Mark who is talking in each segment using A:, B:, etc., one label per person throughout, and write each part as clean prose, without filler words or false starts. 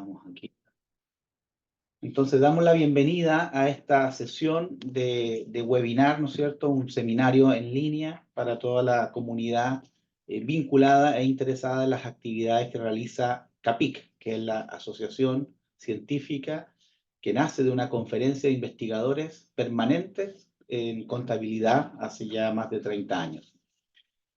A: Estamos aquí. Entonces, damos la bienvenida a esta sesión de webinar, ¿no es cierto? Un seminario en línea para toda la comunidad vinculada e interesada en las actividades que realiza CAPIC, que es la asociación científica que nace de una conferencia de investigadores permanentes en contabilidad hace ya más de 30 años.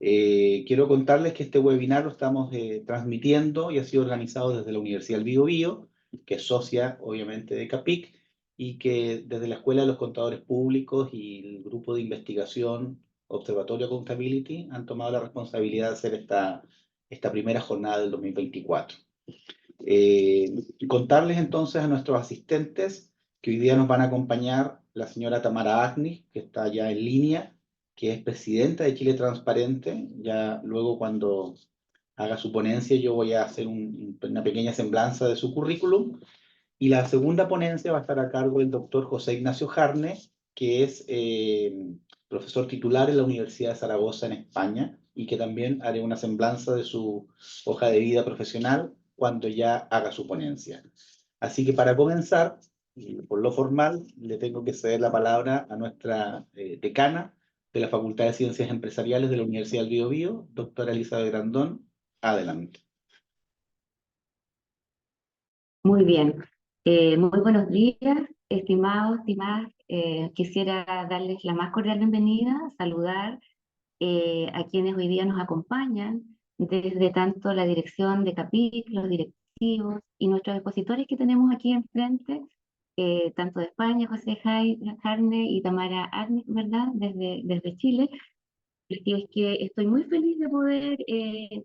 A: Quiero contarles que este webinar lo estamos transmitiendo y ha sido organizado desde la Universidad del Biobío, que es socia, obviamente, de CAPIC, y que desde la Escuela de los Contadores Públicos y el grupo de investigación Observatorio Accountability han tomado la responsabilidad de hacer esta primera jornada del 2024. Contarles entonces a nuestros asistentes que hoy día nos van a acompañar la señora Tamara Agnis, que está ya en línea, que es presidenta de Chile Transparente. Ya luego, cuando haga su ponencia, yo voy a hacer una pequeña semblanza de su currículum. Y la segunda ponencia va a estar a cargo del doctor José Ignacio Jarne, que es profesor titular en la Universidad de Zaragoza en España, y que también haré una semblanza de su hoja de vida profesional cuando ya haga su ponencia. Así que para comenzar, por lo formal, le tengo que ceder la palabra a nuestra decana de la Facultad de Ciencias Empresariales de la Universidad del Biobío, doctora Elizabeth Grandón. Adelante.
B: Muy bien. Muy buenos días, estimados, estimadas. Quisiera darles la más cordial bienvenida, saludar a quienes hoy día nos acompañan desde tanto la dirección de CAPIC, los directivos y nuestros expositores que tenemos aquí enfrente, tanto de España, José Jarne y Tamara Agnis, ¿verdad? Desde Chile. Les digo que estoy muy feliz de poder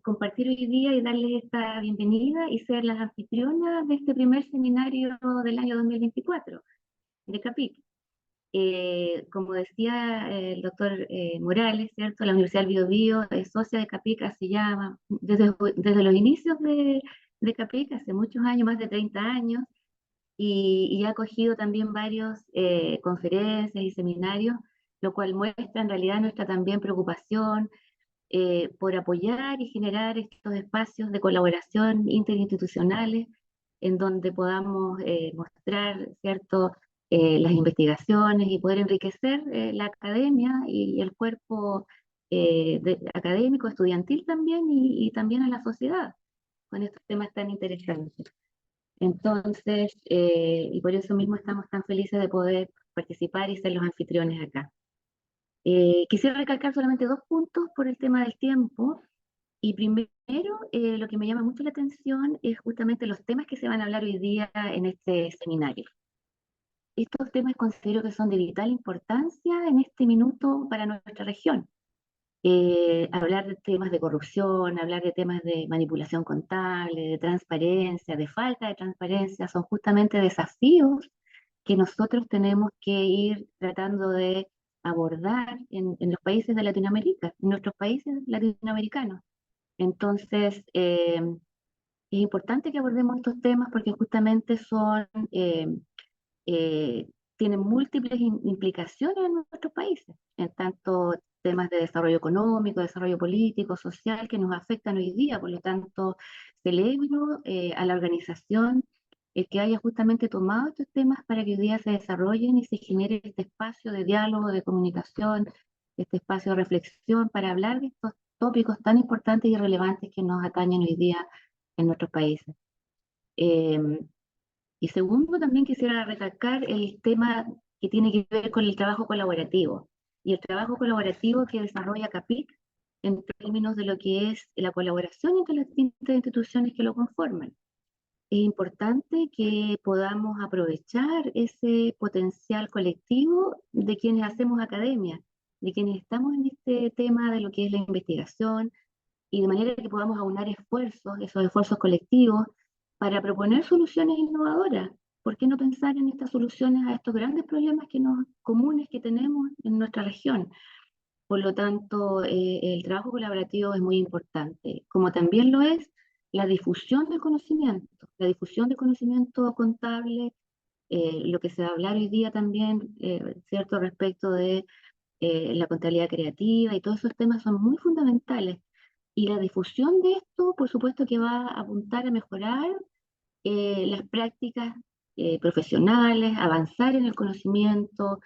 B: compartir hoy día y darles esta bienvenida y ser las anfitrionas de este primer seminario del año 2024 de CAPIC. Como decía el doctor Morales, ¿cierto? La Universidad del Biobío es socia de CAPIC hace ya desde los inicios de CAPIC, hace muchos años, más de 30 años, y ha acogido también varios conferencias y seminarios, lo cual muestra en realidad nuestra también preocupación por apoyar y generar estos espacios de colaboración interinstitucionales en donde podamos mostrar, ¿cierto?, las investigaciones y poder enriquecer la academia y el cuerpo académico, estudiantil también, y también a la sociedad con estos temas tan interesantes. Entonces, y por eso mismo estamos tan felices de poder participar y ser los anfitriones acá. Quisiera recalcar solamente 2 puntos por el tema del tiempo. Y primero, lo que me llama mucho la atención es justamente los temas que se van a hablar hoy día en este seminario. Estos temas considero que son de vital importancia en este minuto para nuestra región. Hablar de temas de corrupción, hablar de temas de manipulación contable, de transparencia, de falta de transparencia, son justamente desafíos que nosotros tenemos que ir tratando de abordar en los países de Latinoamérica, en nuestros países latinoamericanos. Entonces, es importante que abordemos estos temas porque justamente eh, tienen múltiples implicaciones en nuestros países, en tanto temas de desarrollo económico, desarrollo político, social, que nos afectan hoy día. Por lo tanto, celebro a la organización que haya justamente tomado estos temas para que hoy día se desarrollen y se genere este espacio de diálogo, de comunicación, este espacio de reflexión para hablar de estos tópicos tan importantes y relevantes que nos atañen hoy día en nuestros países. Y segundo, también quisiera recalcar el tema que tiene que ver con el trabajo colaborativo y el trabajo colaborativo que desarrolla CAPIC en términos de lo que es la colaboración entre las distintas instituciones que lo conforman. Es importante que podamos aprovechar ese potencial colectivo de quienes hacemos academia, de quienes estamos en este tema de lo que es la investigación, y de manera que podamos aunar esfuerzos, esos esfuerzos colectivos, para proponer soluciones innovadoras. ¿Por qué no pensar en estas soluciones a estos grandes problemas comunes que tenemos en nuestra región? Por lo tanto, el trabajo colaborativo es muy importante, como también lo es la difusión del conocimiento contable, lo que se va a hablar hoy día también, ¿cierto?, respecto de la contabilidad creativa, y todos esos temas son muy fundamentales. Y la difusión de esto, por supuesto, que va a apuntar a mejorar las prácticas profesionales, avanzar en el conocimiento,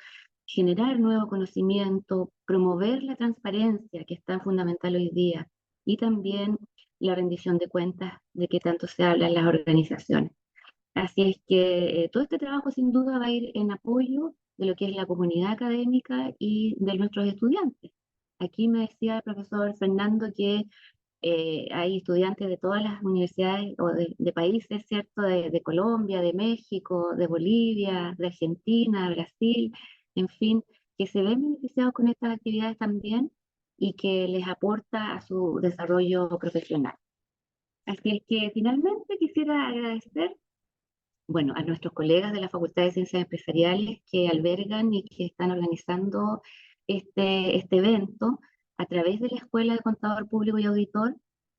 B: generar nuevo conocimiento, promover la transparencia que es tan fundamental hoy día y también la rendición de cuentas de que tanto se habla en las organizaciones. Así es que todo este trabajo sin duda va a ir en apoyo de lo que es la comunidad académica y de nuestros estudiantes. Aquí me decía el profesor Fernando que hay estudiantes de todas las universidades o de países, ¿cierto? De Colombia, de México, de Bolivia, de Argentina, Brasil, en fin, que se ven beneficiados con estas actividades también y que les aporta a su desarrollo profesional. Así es que finalmente quisiera agradecer, bueno, a nuestros colegas de la Facultad de Ciencias Empresariales que albergan y que están organizando este evento a través de la Escuela de Contador Público y Auditor,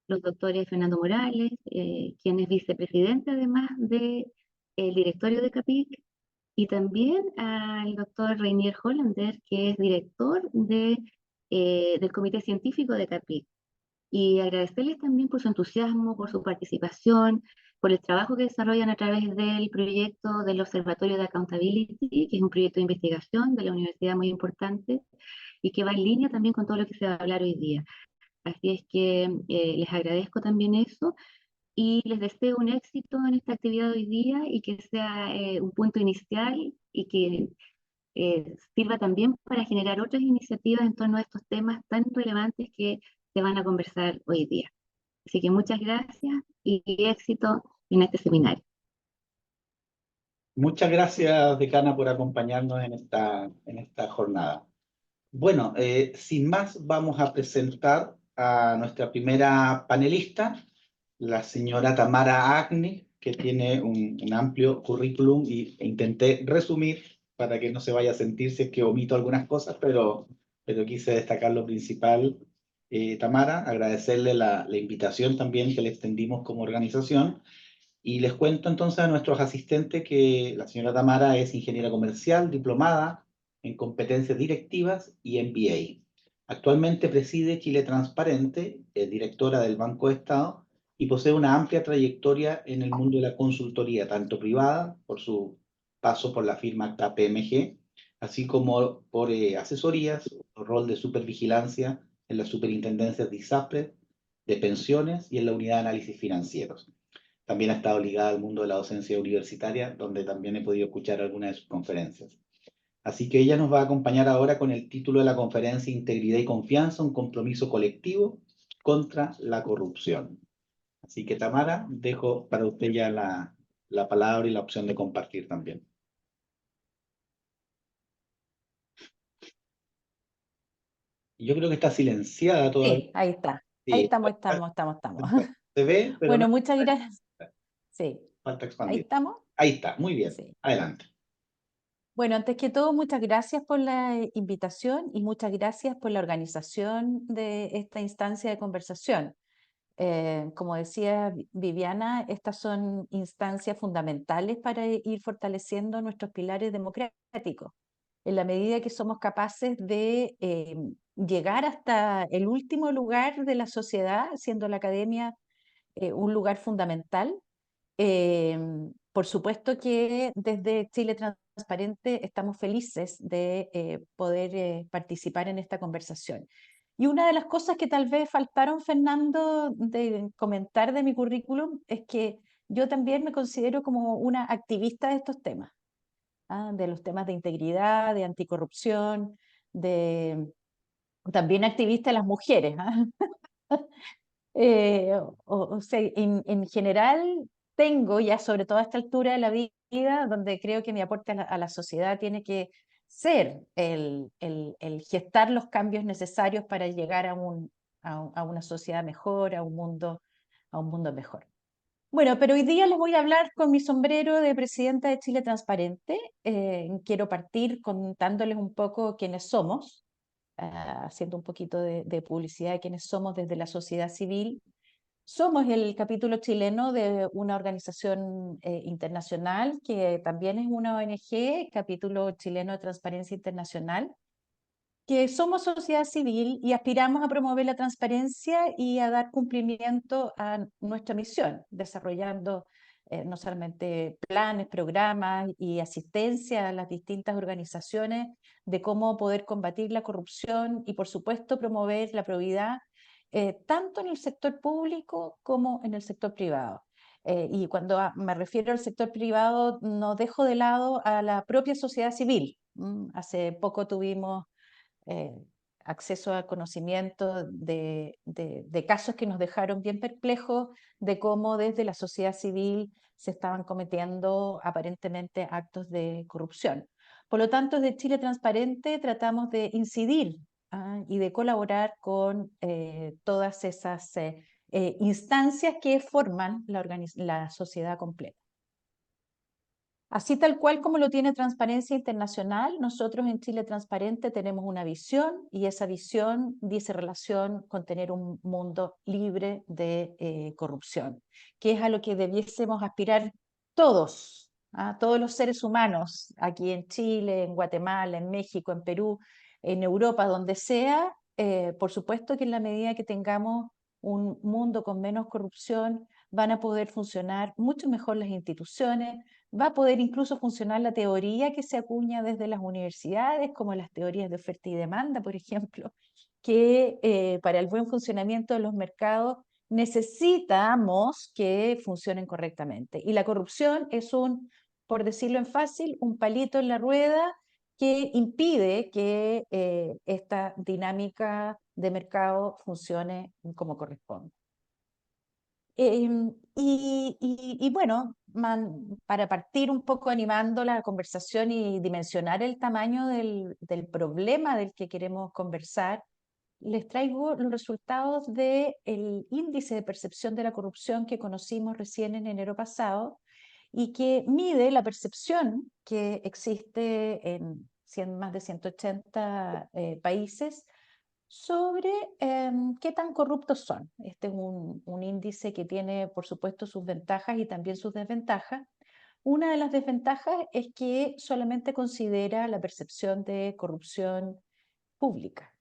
B: los doctores Fernando Morales, quien es vicepresidente además del directorio de CAPIC, y también al doctor Reinier Hollander, que es director del Comité Científico de CAPIC. Y agradecerles también por su entusiasmo, por su participación, por el trabajo que desarrollan a través del proyecto del Observatorio de Accountability, que es un proyecto de investigación de la universidad muy importante y que va en línea también con todo lo que se va a hablar hoy día. Así es que les agradezco también eso y les deseo un éxito en esta actividad hoy día y que sea un punto inicial y que sirva también para generar otras iniciativas en torno a estos temas tan relevantes que se van a conversar hoy día. Así que muchas gracias y éxito en este seminario.
A: Muchas gracias, decana, por acompañarnos en esta jornada. Bueno, sin más, vamos a presentar a nuestra primera panelista, la señora Tamara Agni, que tiene un amplio currículum e intenté resumir para que no se vaya a sentir si es que omito algunas cosas, pero quise destacar lo principal. Tamara, agradecerle la invitación también que le extendimos como organización. Y les cuento entonces a nuestros asistentes que la señora Tamara es ingeniera comercial, diplomada en competencias directivas y MBA. Actualmente preside Chile Transparente, es directora del Banco de Estado y posee una amplia trayectoria en el mundo de la consultoría, tanto privada, por su paso por la firma KPMG, así como por asesorías, rol de supervigilancia en las superintendencias de ISAPRE, de pensiones y en la unidad de análisis financieros. También ha estado ligada al mundo de la docencia universitaria, donde también he podido escuchar algunas de sus conferencias. Así que ella nos va a acompañar ahora con el título de la conferencia Integridad y Confianza, un compromiso colectivo contra la corrupción. Así que Tamara, dejo para usted ya la palabra y la opción de compartir también. Yo creo que está silenciada todavía.
C: Sí, ahí está. Ahí
A: Sí,
C: estamos.
A: se ve, pero no
C: Bueno, muchas gracias. Sí,
A: falta
C: ahí
A: expandir.
C: estamos.
A: Ahí está, muy bien.
C: Sí.
A: Adelante.
C: Bueno, antes que todo, muchas gracias por la invitación y muchas gracias por la organización de esta instancia de conversación. Como decía Viviana, estas son instancias fundamentales para ir fortaleciendo nuestros pilares democráticos. En la medida que somos capaces de llegar hasta el último lugar de la sociedad, siendo la academia un lugar fundamental. Por supuesto que desde Chile Transparente estamos felices de poder participar en esta conversación. Y una de las cosas que tal vez faltaron, Fernando, de comentar de mi currículum es que yo también me considero como una activista de estos temas, de los temas de integridad, de anticorrupción, también activista de las mujeres. O sea, en general tengo ya, sobre todo a esta altura de la vida, donde creo que mi aporte a la sociedad tiene que ser el gestar los cambios necesarios para llegar a una sociedad mejor, a un mundo mejor. Bueno, pero hoy día les voy a hablar con mi sombrero de presidenta de Chile Transparente. Quiero partir contándoles un poco quiénes somos, haciendo un poquito de publicidad de quiénes somos desde la sociedad civil. Somos el capítulo chileno de una organización internacional que también es una ONG, capítulo chileno de Transparencia Internacional, que somos sociedad civil y aspiramos a promover la transparencia y a dar cumplimiento a nuestra misión, desarrollando no solamente planes, programas y asistencia a las distintas organizaciones de cómo poder combatir la corrupción y, por supuesto, promover la probidad, tanto en el sector público como en el sector privado. Y cuando me refiero al sector privado, no dejo de lado a la propia sociedad civil. Hace poco tuvimos eh, acceso a conocimiento de casos que nos dejaron bien perplejos de cómo desde la sociedad civil se estaban cometiendo aparentemente actos de corrupción. Por lo tanto, desde Chile Transparente tratamos de incidir y de colaborar con todas esas instancias que forman la sociedad completa. Así tal cual como lo tiene Transparencia Internacional, nosotros en Chile Transparente tenemos una visión y esa visión dice relación con tener un mundo libre de corrupción, que es a lo que debiésemos aspirar todos, todos los seres humanos, aquí en Chile, en Guatemala, en México, en Perú, en Europa, donde sea. Por supuesto que en la medida que tengamos un mundo con menos corrupción, van a poder funcionar mucho mejor las instituciones, va a poder incluso funcionar la teoría que se acuña desde las universidades, como las teorías de oferta y demanda, por ejemplo, que para el buen funcionamiento de los mercados necesitamos que funcionen correctamente. Y la corrupción es por decirlo en fácil, un palito en la rueda que impide que esta dinámica de mercado funcione como corresponde. Y bueno, para partir un poco animando la conversación y dimensionar el tamaño del problema del que queremos conversar, les traigo los resultados del índice de percepción de la corrupción que conocimos recién en enero pasado y que mide la percepción que existe en más de 180 países sobre qué tan corruptos son. Este es un índice que tiene, por supuesto, sus ventajas y también sus desventajas. Una de las desventajas es que solamente considera la percepción de corrupción pública.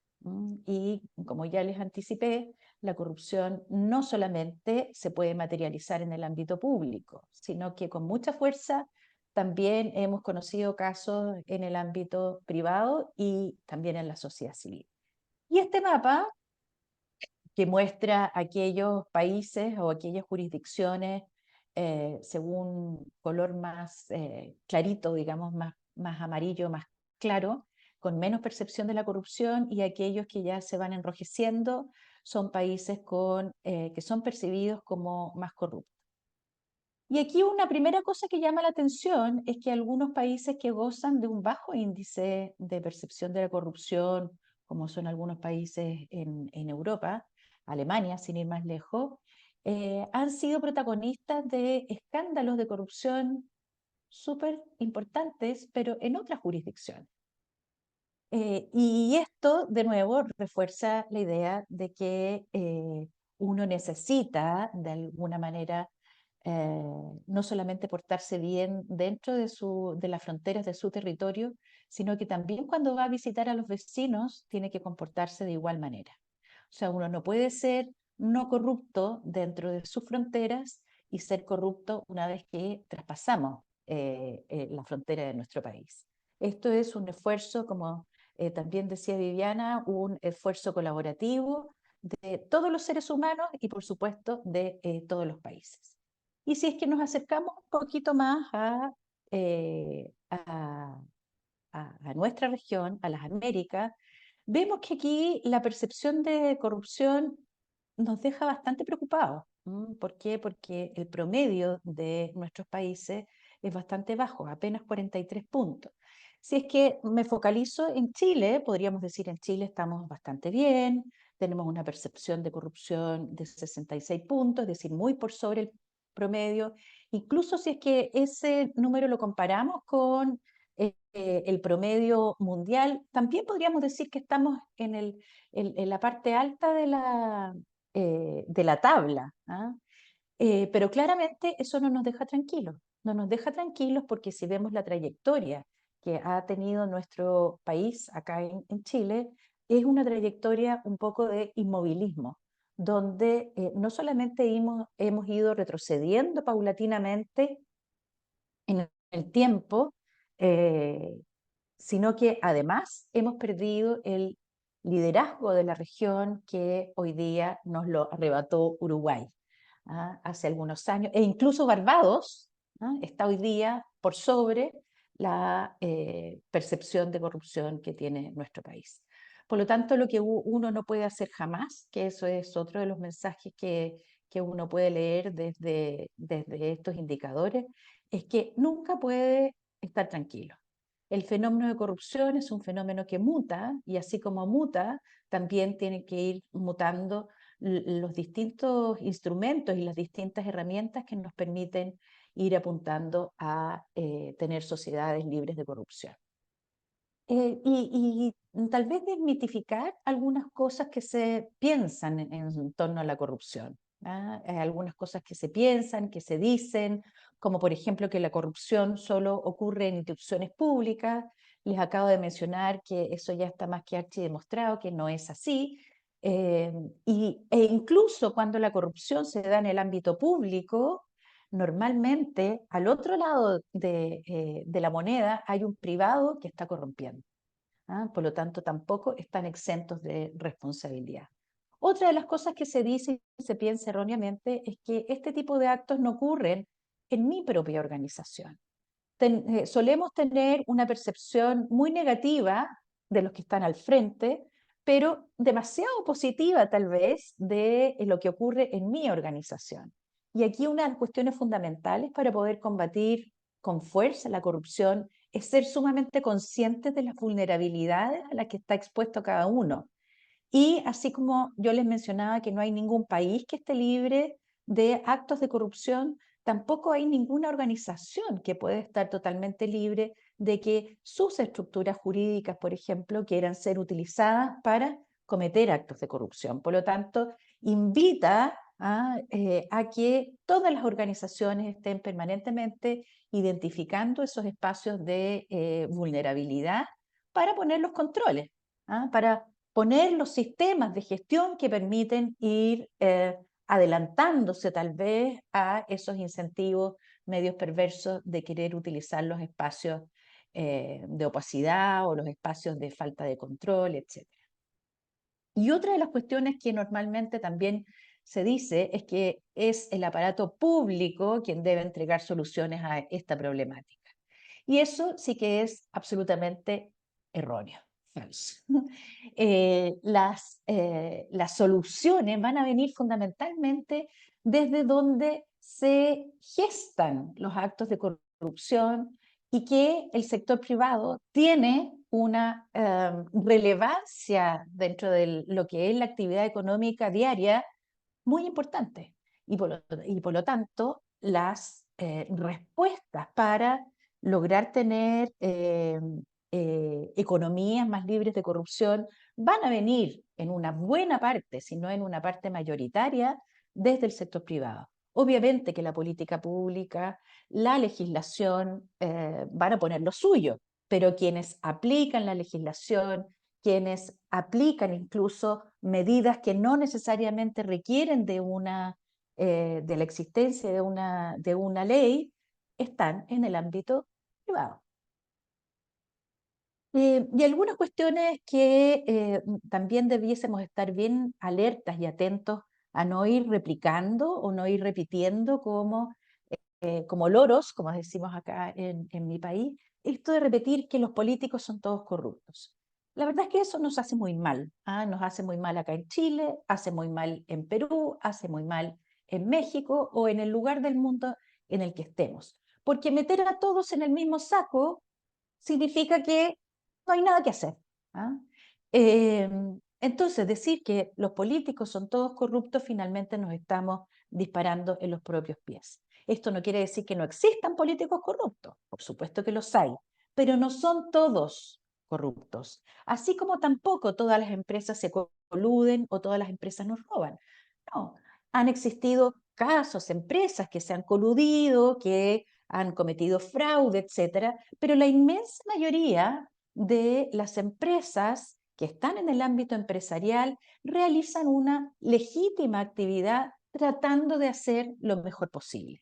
C: Y como ya les anticipé, la corrupción no solamente se puede materializar en el ámbito público, sino que con mucha fuerza también hemos conocido casos en el ámbito privado y también en la sociedad civil. Y este mapa, que muestra aquellos países o aquellas jurisdicciones según color más clarito, digamos, más amarillo, más claro, con menos percepción de la corrupción, y aquellos que ya se van enrojeciendo son países que son percibidos como más corruptos. Y aquí una primera cosa que llama la atención es que algunos países que gozan de un bajo índice de percepción de la corrupción, como son algunos países en Europa, Alemania, sin ir más lejos, han sido protagonistas de escándalos de corrupción súper importantes, pero en otras jurisdicciones. Y esto, de nuevo, refuerza la idea de que uno necesita, de alguna manera, no solamente portarse bien dentro de las fronteras de su territorio, sino que también cuando va a visitar a los vecinos tiene que comportarse de igual manera. O sea, uno no puede ser no corrupto dentro de sus fronteras y ser corrupto una vez que traspasamos la frontera de nuestro país. Esto es un esfuerzo, como también decía Viviana, un esfuerzo colaborativo de todos los seres humanos y, por supuesto, de todos los países. Y si es que nos acercamos un poquito más a nuestra región, a las Américas, vemos que aquí la percepción de corrupción nos deja bastante preocupados. ¿Por qué? Porque el promedio de nuestros países es bastante bajo, apenas 43 puntos. Si es que me focalizo en Chile, podríamos decir en Chile estamos bastante bien, tenemos una percepción de corrupción de 66 puntos, es decir, muy por sobre el promedio. Incluso si es que ese número lo comparamos con el promedio mundial, también podríamos decir que estamos en la parte alta de la tabla. Pero claramente eso no nos deja tranquilos. No nos deja tranquilos porque si vemos la trayectoria que ha tenido nuestro país acá en Chile, es una trayectoria un poco de inmovilismo, donde no solamente hemos ido retrocediendo paulatinamente en el tiempo, sino que además hemos perdido el liderazgo de la región que hoy día nos lo arrebató Uruguay, hace algunos años, e incluso Barbados está hoy día por sobre la percepción de corrupción que tiene nuestro país. Por lo tanto, lo que uno no puede hacer jamás, que eso es otro de los mensajes que uno puede leer desde estos indicadores, es que nunca puede estar tranquilo. El fenómeno de corrupción es un fenómeno que muta, y así como muta, también tiene que ir mutando los distintos instrumentos y las distintas herramientas que nos permiten ir apuntando a tener sociedades libres de corrupción. Y tal vez desmitificar algunas cosas que se piensan en torno a la corrupción. Algunas cosas que se piensan, que se dicen, como por ejemplo que la corrupción solo ocurre en instituciones públicas. Les acabo de mencionar que eso ya está más que archidemostrado, que no es así. E incluso cuando la corrupción se da en el ámbito público, normalmente al otro lado de la moneda hay un privado que está corrompiendo. Por lo tanto, tampoco están exentos de responsabilidad. Otra de las cosas que se dice y se piensa erróneamente es que este tipo de actos no ocurren en mi propia organización. Solemos tener una percepción muy negativa de los que están al frente, pero demasiado positiva tal vez de lo que ocurre en mi organización. Y aquí una de las cuestiones fundamentales para poder combatir con fuerza la corrupción es ser sumamente conscientes de las vulnerabilidades a las que está expuesto cada uno. Y así como yo les mencionaba que no hay ningún país que esté libre de actos de corrupción, tampoco hay ninguna organización que pueda estar totalmente libre de que sus estructuras jurídicas, por ejemplo, quieran ser utilizadas para cometer actos de corrupción. Por lo tanto, invita a que todas las organizaciones estén permanentemente identificando esos espacios de vulnerabilidad para poner los controles, para poner los sistemas de gestión que permiten ir adelantándose tal vez a esos incentivos medios perversos de querer utilizar los espacios de opacidad o los espacios de falta de control, etc. Y otra de las cuestiones que normalmente también se dice es que es el aparato público quien debe entregar soluciones a esta problemática. Y eso sí que es absolutamente erróneo, falso. Las soluciones van a venir fundamentalmente desde donde se gestan los actos de corrupción y que el sector privado tiene una relevancia dentro de lo que es la actividad económica diaria muy importante. Y por lo tanto, las respuestas para lograr tener economías más libres de corrupción van a venir en una buena parte, si no en una parte mayoritaria, desde el sector privado. Obviamente que la política pública, la legislación van a poner lo suyo, pero quienes aplican la legislación, quienes aplican incluso medidas que no necesariamente requieren de la existencia de una ley, están en el ámbito privado. Y algunas cuestiones que también debiésemos estar bien alertas y atentos a no ir replicando o no ir repitiendo como loros, como decimos acá en mi país, esto de repetir que los políticos son todos corruptos. La verdad es que eso nos hace muy mal, nos hace muy mal acá en Chile, hace muy mal en Perú, hace muy mal en México o en el lugar del mundo en el que estemos. Porque meter a todos en el mismo saco significa que no hay nada que hacer. Entonces, decir que los políticos son todos corruptos, finalmente nos estamos disparando en los propios pies. Esto no quiere decir que no existan políticos corruptos, por supuesto que los hay, pero no son todos corruptos. Así como tampoco todas las empresas se coluden o todas las empresas nos roban. No, han existido casos, empresas que se han coludido, que han cometido fraude, etcétera, pero la inmensa mayoría de las empresas que están en el ámbito empresarial realizan una legítima actividad tratando de hacer lo mejor posible.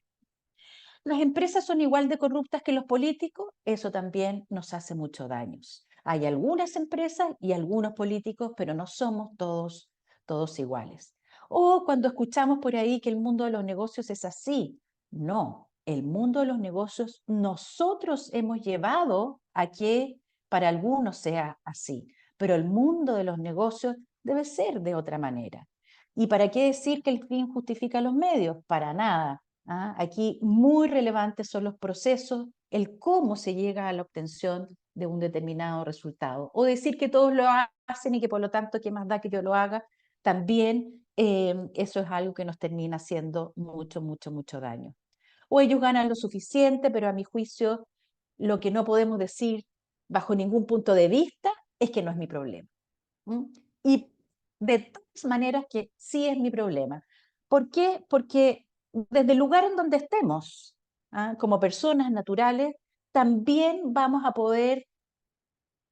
C: ¿Las empresas son igual de corruptas que los políticos? Eso también nos hace mucho daño. Hay algunas empresas y algunos políticos, pero no somos todos iguales. O cuando escuchamos por ahí que el mundo de los negocios es así. No, el mundo de los negocios nosotros hemos llevado a que para algunos sea así, pero el mundo de los negocios debe ser de otra manera. ¿Y para qué decir que el fin justifica los medios? Para nada. Aquí muy relevantes son los procesos, el cómo se llega a la obtención de un determinado resultado. O decir que todos lo hacen y que por lo tanto, ¿qué más da que yo lo haga? También eso es algo que nos termina haciendo mucho daño. O ellos ganan lo suficiente, pero a mi juicio lo que no podemos decir bajo ningún punto de vista es que no es mi problema. Y de todas maneras que sí es mi problema. ¿Por qué? Porque desde el lugar en donde estemos, como personas naturales, también vamos a poder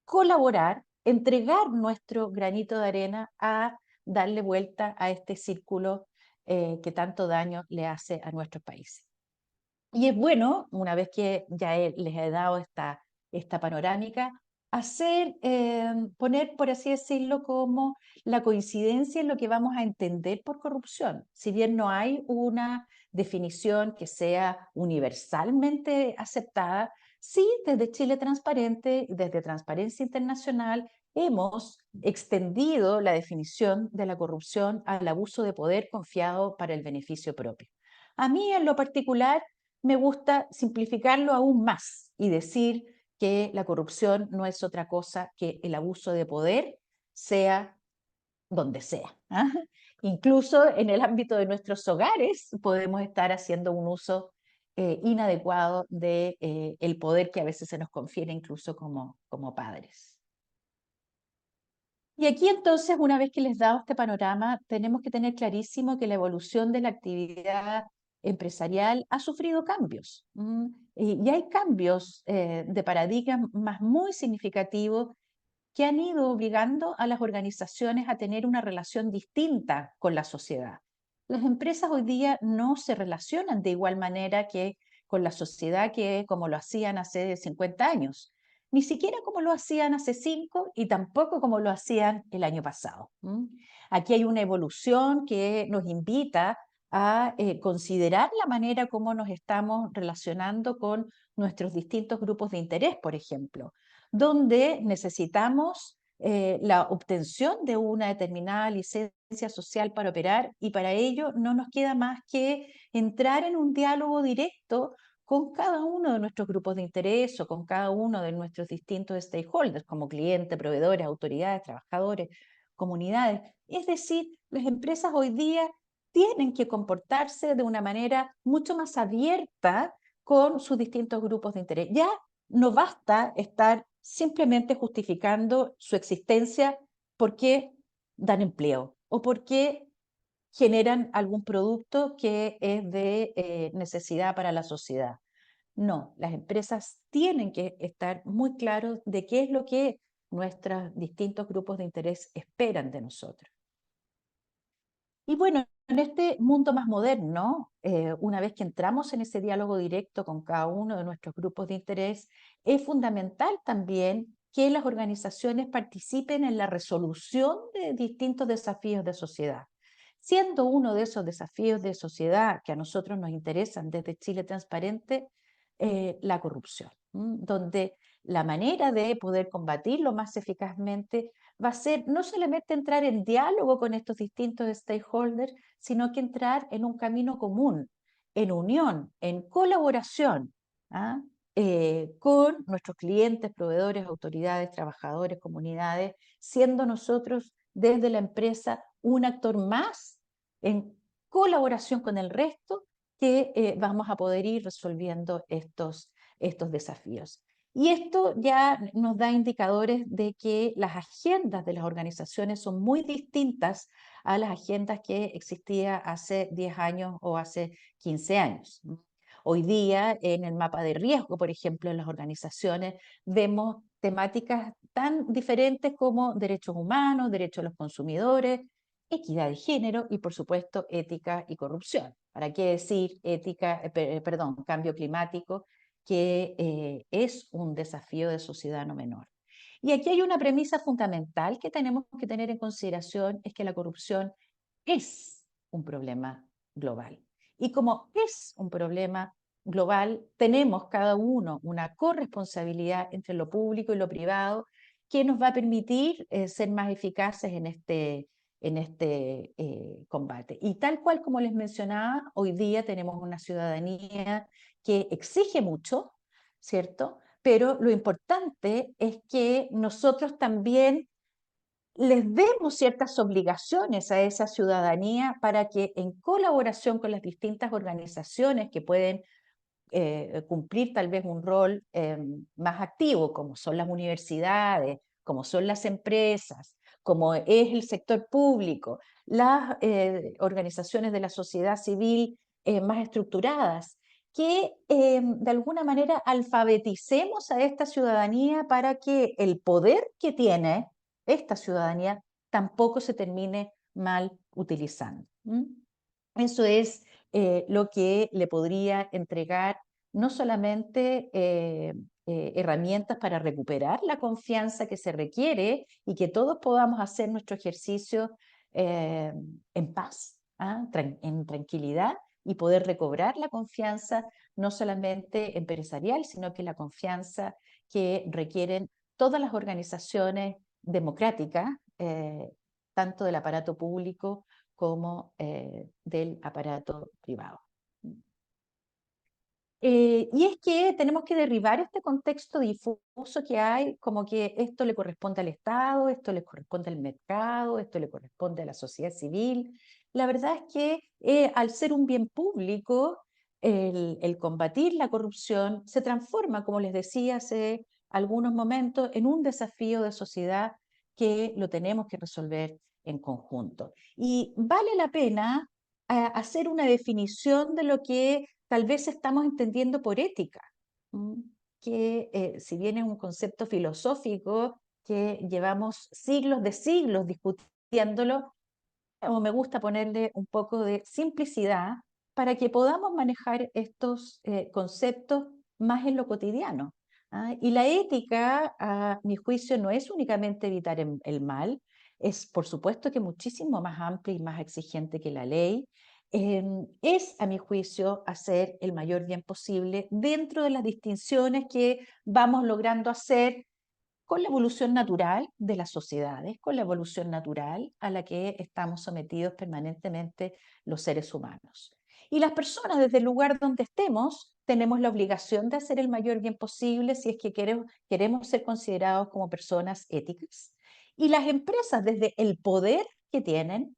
C: colaborar, entregar nuestro granito de arena a darle vuelta a este círculo que tanto daño le hace a nuestros países. Y es bueno, una vez que ya les he dado esta panorámica, poner, por así decirlo, como la coincidencia en lo que vamos a entender por corrupción. Si bien no hay una definición que sea universalmente aceptada, sí, desde Chile Transparente, desde Transparencia Internacional, hemos extendido la definición de la corrupción al abuso de poder confiado para el beneficio propio. A mí, en lo particular, me gusta simplificarlo aún más y decir que la corrupción no es otra cosa que el abuso de poder, sea donde sea. Incluso en el ámbito de nuestros hogares podemos estar haciendo un uso inadecuado de el poder que a veces se nos confiere incluso como padres. Y aquí entonces, una vez que les he dado este panorama, tenemos que tener clarísimo que la evolución de la actividad empresarial ha sufrido cambios. Y hay cambios de paradigmas muy significativos que han ido obligando a las organizaciones a tener una relación distinta con la sociedad. Las empresas hoy día no se relacionan de igual manera que con la sociedad que como lo hacían hace 50 años, ni siquiera como lo hacían hace 5 y tampoco como lo hacían el año pasado. Aquí hay una evolución que nos invita a considerar la manera como nos estamos relacionando con nuestros distintos grupos de interés, por ejemplo, donde necesitamos la obtención de una determinada licencia social para operar y para ello no nos queda más que entrar en un diálogo directo con cada uno de nuestros grupos de interés o con cada uno de nuestros distintos stakeholders, como clientes, proveedores, autoridades, trabajadores, comunidades. Es decir, las empresas hoy día tienen que comportarse de una manera mucho más abierta con sus distintos grupos de interés. Ya no basta estar simplemente justificando su existencia porque dan empleo o porque generan algún producto que es de necesidad para la sociedad. No, las empresas tienen que estar muy claros de qué es lo que nuestros distintos grupos de interés esperan de nosotros. Y bueno, en este mundo más moderno, una vez que entramos en ese diálogo directo con cada uno de nuestros grupos de interés, es fundamental también que las organizaciones participen en la resolución de distintos desafíos de sociedad. Siendo uno de esos desafíos de sociedad que a nosotros nos interesan desde Chile Transparente, la corrupción, donde la manera de poder combatirlo más eficazmente va a ser no solamente entrar en diálogo con estos distintos stakeholders, sino que entrar en un camino común, en unión, en colaboración con nuestros clientes, proveedores, autoridades, trabajadores, comunidades, siendo nosotros desde la empresa un actor más en colaboración con el resto que vamos a poder ir resolviendo estos desafíos. Y esto ya nos da indicadores de que las agendas de las organizaciones son muy distintas a las agendas que existían hace 10 años o hace 15 años. Hoy día, en el mapa de riesgo, por ejemplo, en las organizaciones, vemos temáticas tan diferentes como derechos humanos, derechos de los consumidores, equidad de género y, por supuesto, ética y corrupción. ¿Para qué decir ética, perdón, cambio climático, que es un desafío de sociedad no menor? Y aquí hay una premisa fundamental que tenemos que tener en consideración, es que la corrupción es un problema global. Y como es un problema global, tenemos cada uno una corresponsabilidad entre lo público y lo privado que nos va a permitir ser más eficaces en este combate. Y tal cual como les mencionaba, hoy día tenemos una ciudadanía que exige mucho, ¿cierto? Pero lo importante es que nosotros también les demos ciertas obligaciones a esa ciudadanía para que en colaboración con las distintas organizaciones que pueden cumplir tal vez un rol más activo, como son las universidades, como son las empresas, como es el sector público, las organizaciones de la sociedad civil más estructuradas, que de alguna manera alfabeticemos a esta ciudadanía para que el poder que tiene esta ciudadanía tampoco se termine mal utilizando. Eso es lo que le podría entregar no solamente herramientas para recuperar la confianza que se requiere y que todos podamos hacer nuestro ejercicio en paz, en tranquilidad, y poder recobrar la confianza no solamente empresarial, sino que la confianza que requieren todas las organizaciones democráticas, tanto del aparato público como del aparato privado. Y es que tenemos que derribar este contexto difuso que hay, como que esto le corresponde al Estado, esto le corresponde al mercado, esto le corresponde a la sociedad civil. La verdad es que al ser un bien público, el combatir la corrupción se transforma, como les decía hace algunos momentos, en un desafío de sociedad que lo tenemos que resolver en conjunto. Y vale la pena hacer una definición de lo que tal vez estamos entendiendo por ética, que si bien es un concepto filosófico que llevamos siglos de siglos discutiéndolo, o me gusta ponerle un poco de simplicidad para que podamos manejar estos conceptos más en lo cotidiano. Y la ética, a mi juicio, no es únicamente evitar el mal, es por supuesto que muchísimo más amplia y más exigente que la ley. Es, a mi juicio, hacer el mayor bien posible dentro de las distinciones que vamos logrando hacer con la evolución natural de las sociedades, con la evolución natural a la que estamos sometidos permanentemente los seres humanos. Y las personas, desde el lugar donde estemos, tenemos la obligación de hacer el mayor bien posible si es que queremos ser considerados como personas éticas. Y las empresas, desde el poder que tienen,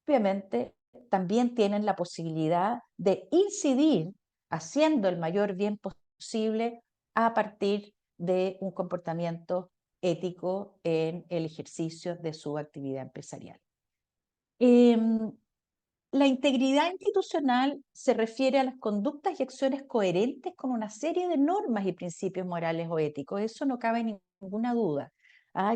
C: obviamente también tienen la posibilidad de incidir haciendo el mayor bien posible a partir de un comportamiento ético en el ejercicio de su actividad empresarial. La integridad institucional se refiere a las conductas y acciones coherentes con una serie de normas y principios morales o éticos. Eso no cabe ninguna duda,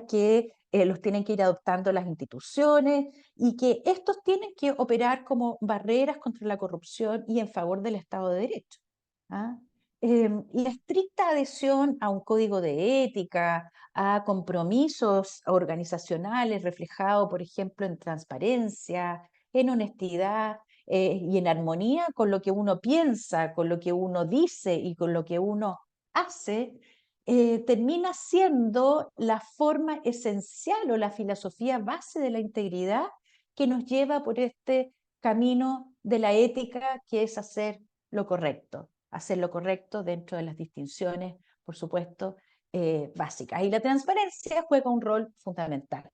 C: que los tienen que ir adoptando las instituciones y que estos tienen que operar como barreras contra la corrupción y en favor del Estado de Derecho. La estricta adhesión a un código de ética, a compromisos organizacionales reflejados, por ejemplo, en transparencia, en honestidad y en armonía con lo que uno piensa, con lo que uno dice y con lo que uno hace, termina siendo la forma esencial o la filosofía base de la integridad que nos lleva por este camino de la ética, que es hacer lo correcto dentro de las distinciones, por supuesto, básicas. Y la transparencia juega un rol fundamental,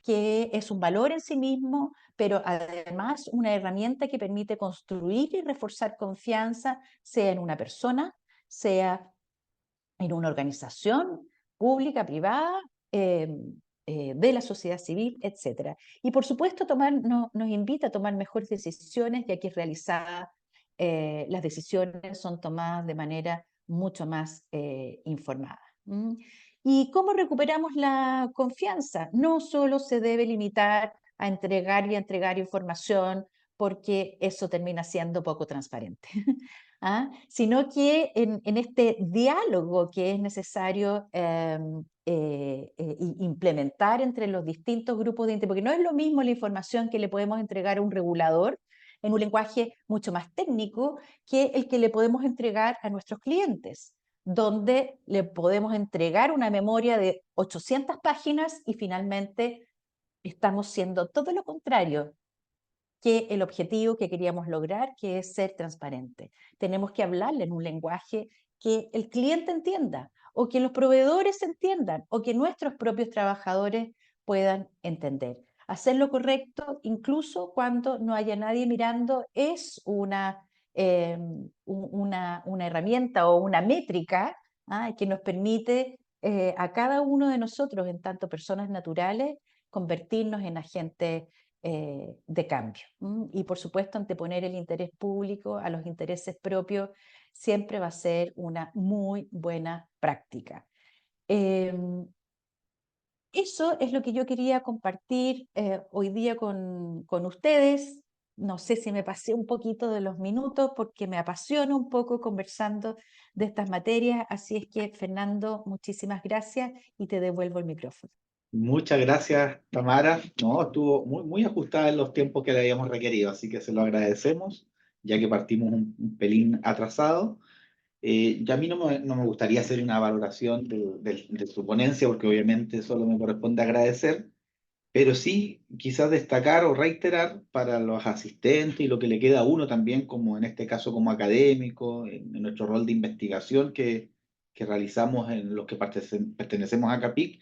C: que es un valor en sí mismo, pero además una herramienta que permite construir y reforzar confianza, sea en una persona, sea en una organización pública, privada, de la sociedad civil, etc. Y por supuesto nos invita a tomar mejores decisiones, ya que es realizada las decisiones son tomadas de manera mucho más informada. ¿Y cómo recuperamos la confianza? No solo se debe limitar a entregar información, porque eso termina siendo poco transparente, sino que en este diálogo que es necesario implementar entre los distintos grupos de interés, porque no es lo mismo la información que le podemos entregar a un regulador en un lenguaje mucho más técnico que el que le podemos entregar a nuestros clientes, donde le podemos entregar una memoria de 800 páginas y finalmente estamos siendo todo lo contrario que el objetivo que queríamos lograr, que es ser transparente. Tenemos que hablarle en un lenguaje que el cliente entienda, o que los proveedores entiendan, o que nuestros propios trabajadores puedan entender. Hacer lo correcto, incluso cuando no haya nadie mirando, es una herramienta o una métrica que nos permite a cada uno de nosotros, en tanto personas naturales, convertirnos en agentes de cambio. Y por supuesto, anteponer el interés público a los intereses propios siempre va a ser una muy buena práctica. Eso es lo que yo quería compartir hoy día con ustedes. No sé si me pasé un poquito de los minutos porque me apasiona un poco conversando de estas materias. Así es que, Fernando, muchísimas gracias y te devuelvo el micrófono.
A: Muchas gracias, Tamara. No, estuvo muy ajustada en los tiempos que le habíamos requerido, así que se lo agradecemos, ya que partimos un pelín atrasado. Ya a mí no me gustaría hacer una valoración de su ponencia, porque obviamente solo me corresponde agradecer, pero sí quizás destacar o reiterar para los asistentes y lo que le queda a uno también, como en este caso como académico, en nuestro rol de investigación que realizamos en los que pertenecemos a CAPIC,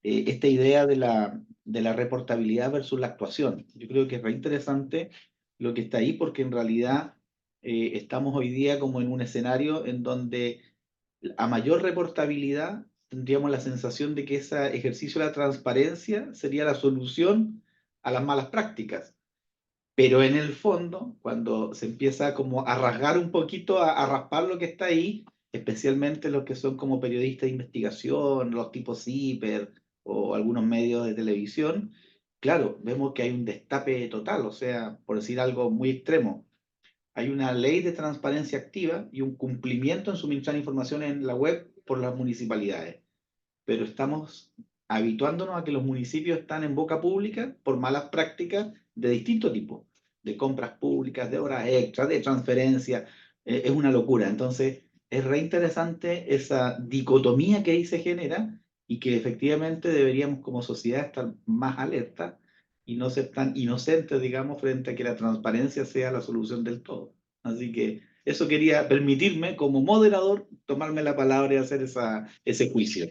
A: esta idea de la reportabilidad versus la actuación. Yo creo que es re interesante lo que está ahí, porque en realidad estamos hoy día como en un escenario en donde a mayor reportabilidad tendríamos la sensación de que ese ejercicio de la transparencia sería la solución a las malas prácticas. Pero en el fondo, cuando se empieza como a rasgar un poquito, a raspar lo que está ahí, especialmente los que son como periodistas de investigación, los tipos CIPER o algunos medios de televisión, claro, vemos que hay un destape total, o sea, por decir algo muy extremo, hay una ley de transparencia activa y un cumplimiento en suministrar información en la web por las municipalidades, pero estamos habituándonos a que los municipios están en boca pública por malas prácticas de distinto tipo, de compras públicas, de horas extras, de transferencias. Es una locura. Entonces, es re interesante esa dicotomía que ahí se genera y que efectivamente deberíamos como sociedad estar más alerta y no ser tan inocentes, digamos, frente a que la transparencia sea la solución del todo. Así que eso quería permitirme como moderador tomarme la palabra y hacer ese juicio.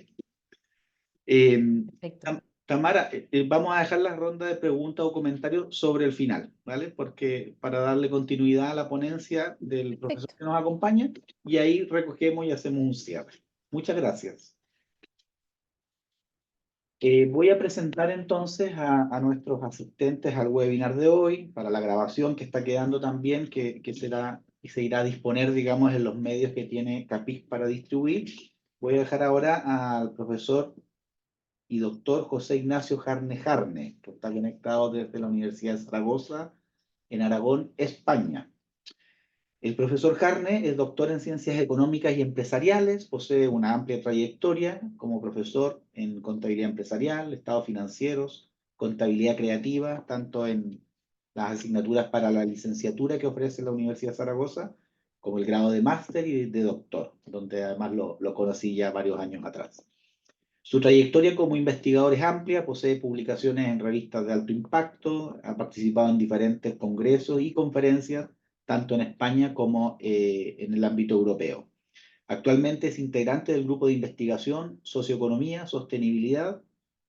C: Perfecto.
A: Tamara, vamos a dejar la ronda de preguntas o comentarios sobre el final, ¿vale? Porque para darle continuidad a la ponencia del profesor
C: Perfecto.
A: que nos acompaña, y ahí recogemos y hacemos un cierre. Muchas gracias. Voy a presentar entonces a nuestros asistentes al webinar de hoy, para la grabación que está quedando también, que será y se irá a disponer, digamos, en los medios que tiene CAPIC para distribuir. Voy a dejar ahora al profesor y doctor José Ignacio Jarne, que está conectado desde la Universidad de Zaragoza, en Aragón, España. El profesor Jarne es doctor en Ciencias Económicas y Empresariales, posee una amplia trayectoria como profesor en contabilidad empresarial, estados financieros, contabilidad creativa, tanto en las asignaturas para la licenciatura que ofrece la Universidad de Zaragoza, como el grado de máster y de doctor, donde además lo conocí ya varios años atrás. Su trayectoria como investigador es amplia, posee publicaciones en revistas de alto impacto, ha participado en diferentes congresos y conferencias, tanto en España como en el ámbito europeo. Actualmente es integrante del grupo de investigación Socioeconomía, Sostenibilidad,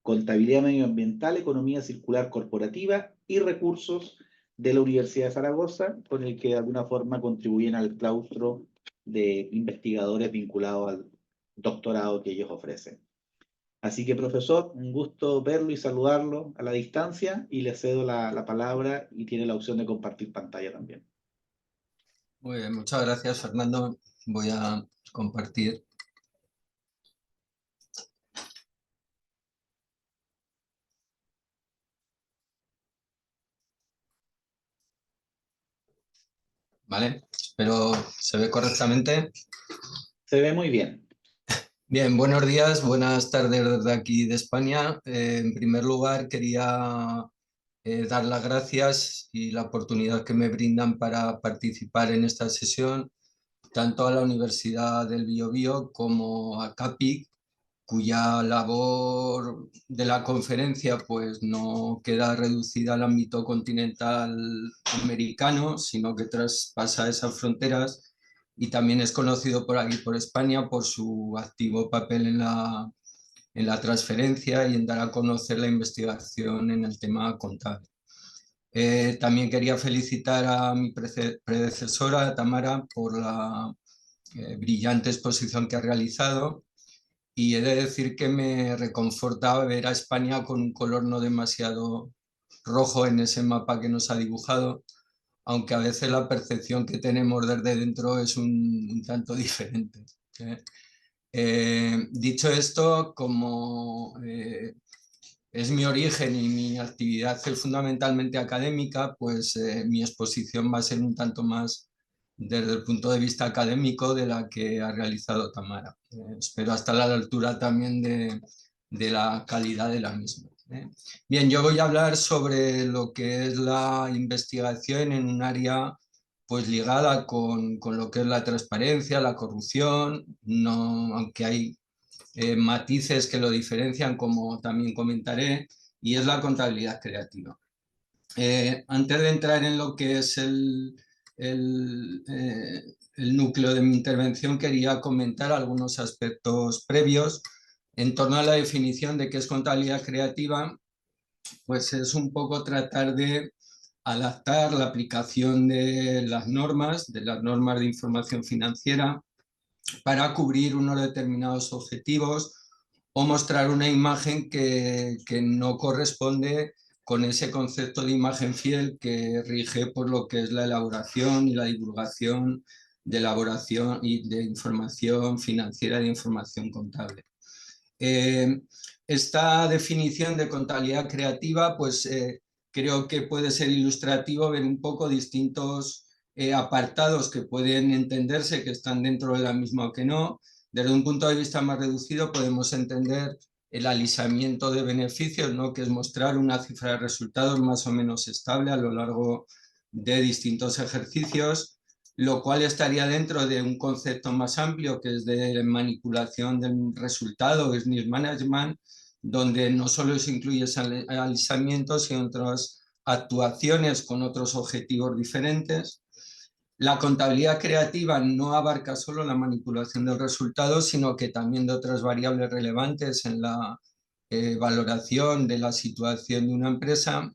A: Contabilidad Medioambiental, Economía Circular Corporativa y Recursos de la Universidad de Zaragoza, con el que de alguna forma contribuyen al claustro de investigadores vinculados al doctorado que ellos ofrecen. Así que, profesor, un gusto verlo y saludarlo a la distancia, y le cedo la palabra y tiene la opción de compartir pantalla también.
D: Muy bien, muchas gracias, Fernando. Voy a compartir. Vale, espero se ve correctamente.
A: Se ve muy bien.
D: Bien, buenos días, buenas tardes desde aquí de España. En primer lugar, quería dar las gracias y la oportunidad que me brindan para participar en esta sesión, tanto a la Universidad del Biobío como a CAPIC, cuya labor de la conferencia pues no queda reducida al ámbito continental americano, sino que traspasa esas fronteras y también es conocido por aquí, por España, por su activo papel en la transferencia y en dar a conocer la investigación en el tema contable. También quería felicitar a mi predecesora, Tamara, por la brillante exposición que ha realizado. Y he de decir que me reconforta ver a España con un color no demasiado rojo en ese mapa que nos ha dibujado, aunque a veces la percepción que tenemos desde dentro es un tanto diferente. Dicho esto, como es mi origen y mi actividad es fundamentalmente académica, pues mi exposición va a ser un tanto más desde el punto de vista académico de la que ha realizado Tamara. Espero estar a la altura también de la calidad de la misma. Bien, yo voy a hablar sobre lo que es la investigación en un área pues ligada con lo que es la transparencia, la corrupción, no, aunque hay matices que lo diferencian, como también comentaré, y es la contabilidad creativa. Antes de entrar en lo que es el núcleo de mi intervención, quería comentar algunos aspectos previos en torno a la definición de qué es contabilidad creativa. Pues es un poco tratar de adaptar la aplicación de las normas de información financiera para cubrir unos determinados objetivos o mostrar una imagen que no corresponde con ese concepto de imagen fiel que rige por lo que es la elaboración y la divulgación de elaboración y de información financiera y de información contable. Esta definición de contabilidad creativa, pues creo que puede ser ilustrativo ver un poco distintos apartados que pueden entenderse que están dentro de la misma o que no. Desde un punto de vista más reducido podemos entender el alisamiento de beneficios, ¿no? Que es mostrar una cifra de resultados más o menos estable a lo largo de distintos ejercicios, lo cual estaría dentro de un concepto más amplio que es de manipulación del resultado, business management, donde no solo se incluye ese alisamiento, sino otras actuaciones con otros objetivos diferentes. La contabilidad creativa no abarca solo la manipulación del resultado, sino que también de otras variables relevantes en la valoración de la situación de una empresa.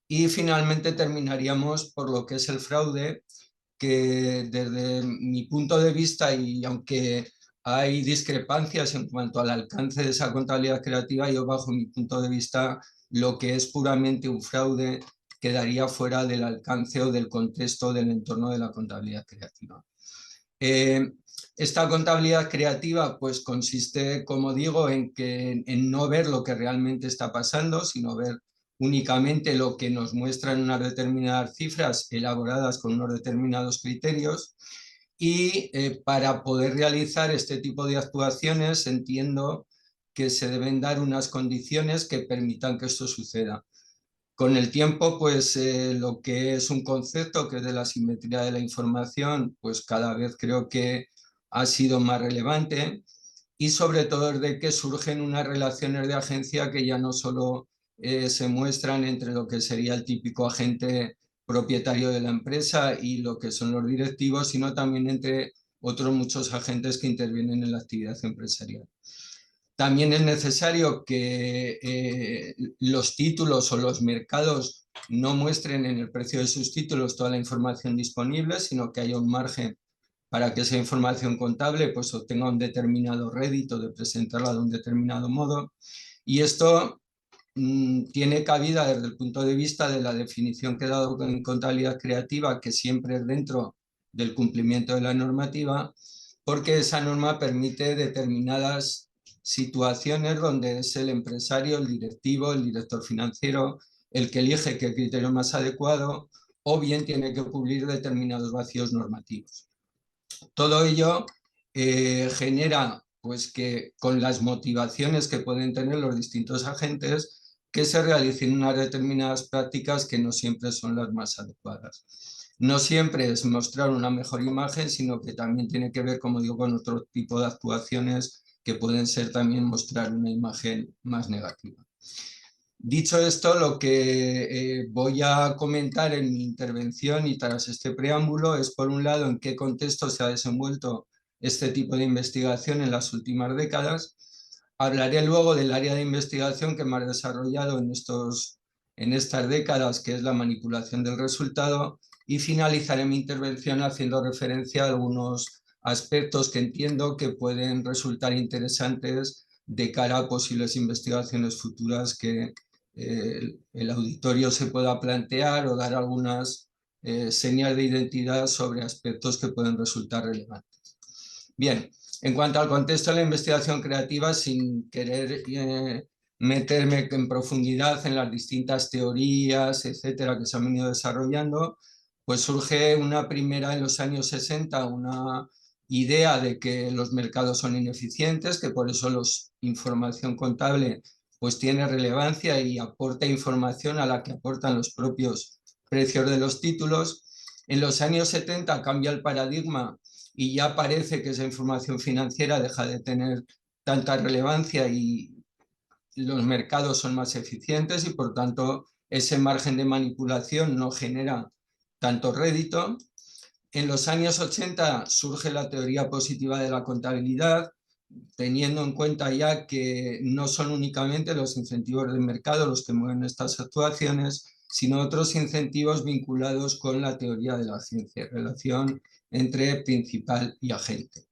D: Y finalmente terminaríamos por lo que es el fraude, que desde mi punto de vista, y aunque hay discrepancias en cuanto al alcance de esa contabilidad creativa, yo bajo mi punto de vista lo que es puramente un fraude quedaría fuera del alcance o del contexto del entorno de la contabilidad creativa. Esta contabilidad creativa pues consiste, como digo, en no ver lo que realmente está pasando, sino ver únicamente lo que nos muestran unas determinadas cifras elaboradas con unos determinados criterios. Y para poder realizar este tipo de actuaciones entiendo que se deben dar unas condiciones que permitan que esto suceda. Con el tiempo, pues lo que es un concepto que es de la simetría de la información, pues cada vez creo que ha sido más relevante, y sobre todo desde que surgen unas relaciones de agencia que ya no solo se muestran entre lo que sería el típico agente propietario de la empresa y lo que son los directivos, sino también entre otros muchos agentes que intervienen en la actividad empresarial. También es necesario que los títulos o los mercados no muestren en el precio de sus títulos toda la información disponible, sino que haya un margen para que esa información contable pues, obtenga un determinado rédito de presentarla de un determinado modo. Y esto tiene cabida desde el punto de vista de la definición que he dado en contabilidad creativa, que siempre es dentro del cumplimiento de la normativa, porque esa norma permite determinadas situaciones donde es el empresario, el directivo, el director financiero, el que elige qué criterio más adecuado, o bien tiene que cubrir determinados vacíos normativos. Todo ello genera pues, que con las motivaciones que pueden tener los distintos agentes, que se realicen unas determinadas prácticas que no siempre son las más adecuadas. No siempre es mostrar una mejor imagen, sino que también tiene que ver, como digo, con otro tipo de actuaciones que pueden ser también mostrar una imagen más negativa. Dicho esto, lo que voy a comentar en mi intervención y tras este preámbulo es, por un lado, en qué contexto se ha desenvuelto este tipo de investigación en las últimas décadas. Hablaré luego del área de investigación que más he desarrollado en estas décadas, que es la manipulación del resultado, y finalizaré mi intervención haciendo referencia a algunos aspectos que entiendo que pueden resultar interesantes de cara a posibles investigaciones futuras que el auditorio se pueda plantear o dar algunas señas de identidad sobre aspectos que pueden resultar relevantes. Bien, en cuanto al contexto de la investigación creativa, sin querer meterme en profundidad en las distintas teorías, etcétera, que se han venido desarrollando, pues surge una primera en los años 60, una idea de que los mercados son ineficientes, que por eso la información contable pues tiene relevancia y aporta información a la que aportan los propios precios de los títulos. En los años 70 cambia el paradigma y ya parece que esa información financiera deja de tener tanta relevancia y los mercados son más eficientes y por tanto ese margen de manipulación no genera tanto rédito. En los años 80 surge la teoría positiva de la contabilidad, teniendo en cuenta ya que no son únicamente los incentivos del mercado los que mueven estas actuaciones, sino otros incentivos vinculados con la teoría de la ciencia, relación entre principal y agente.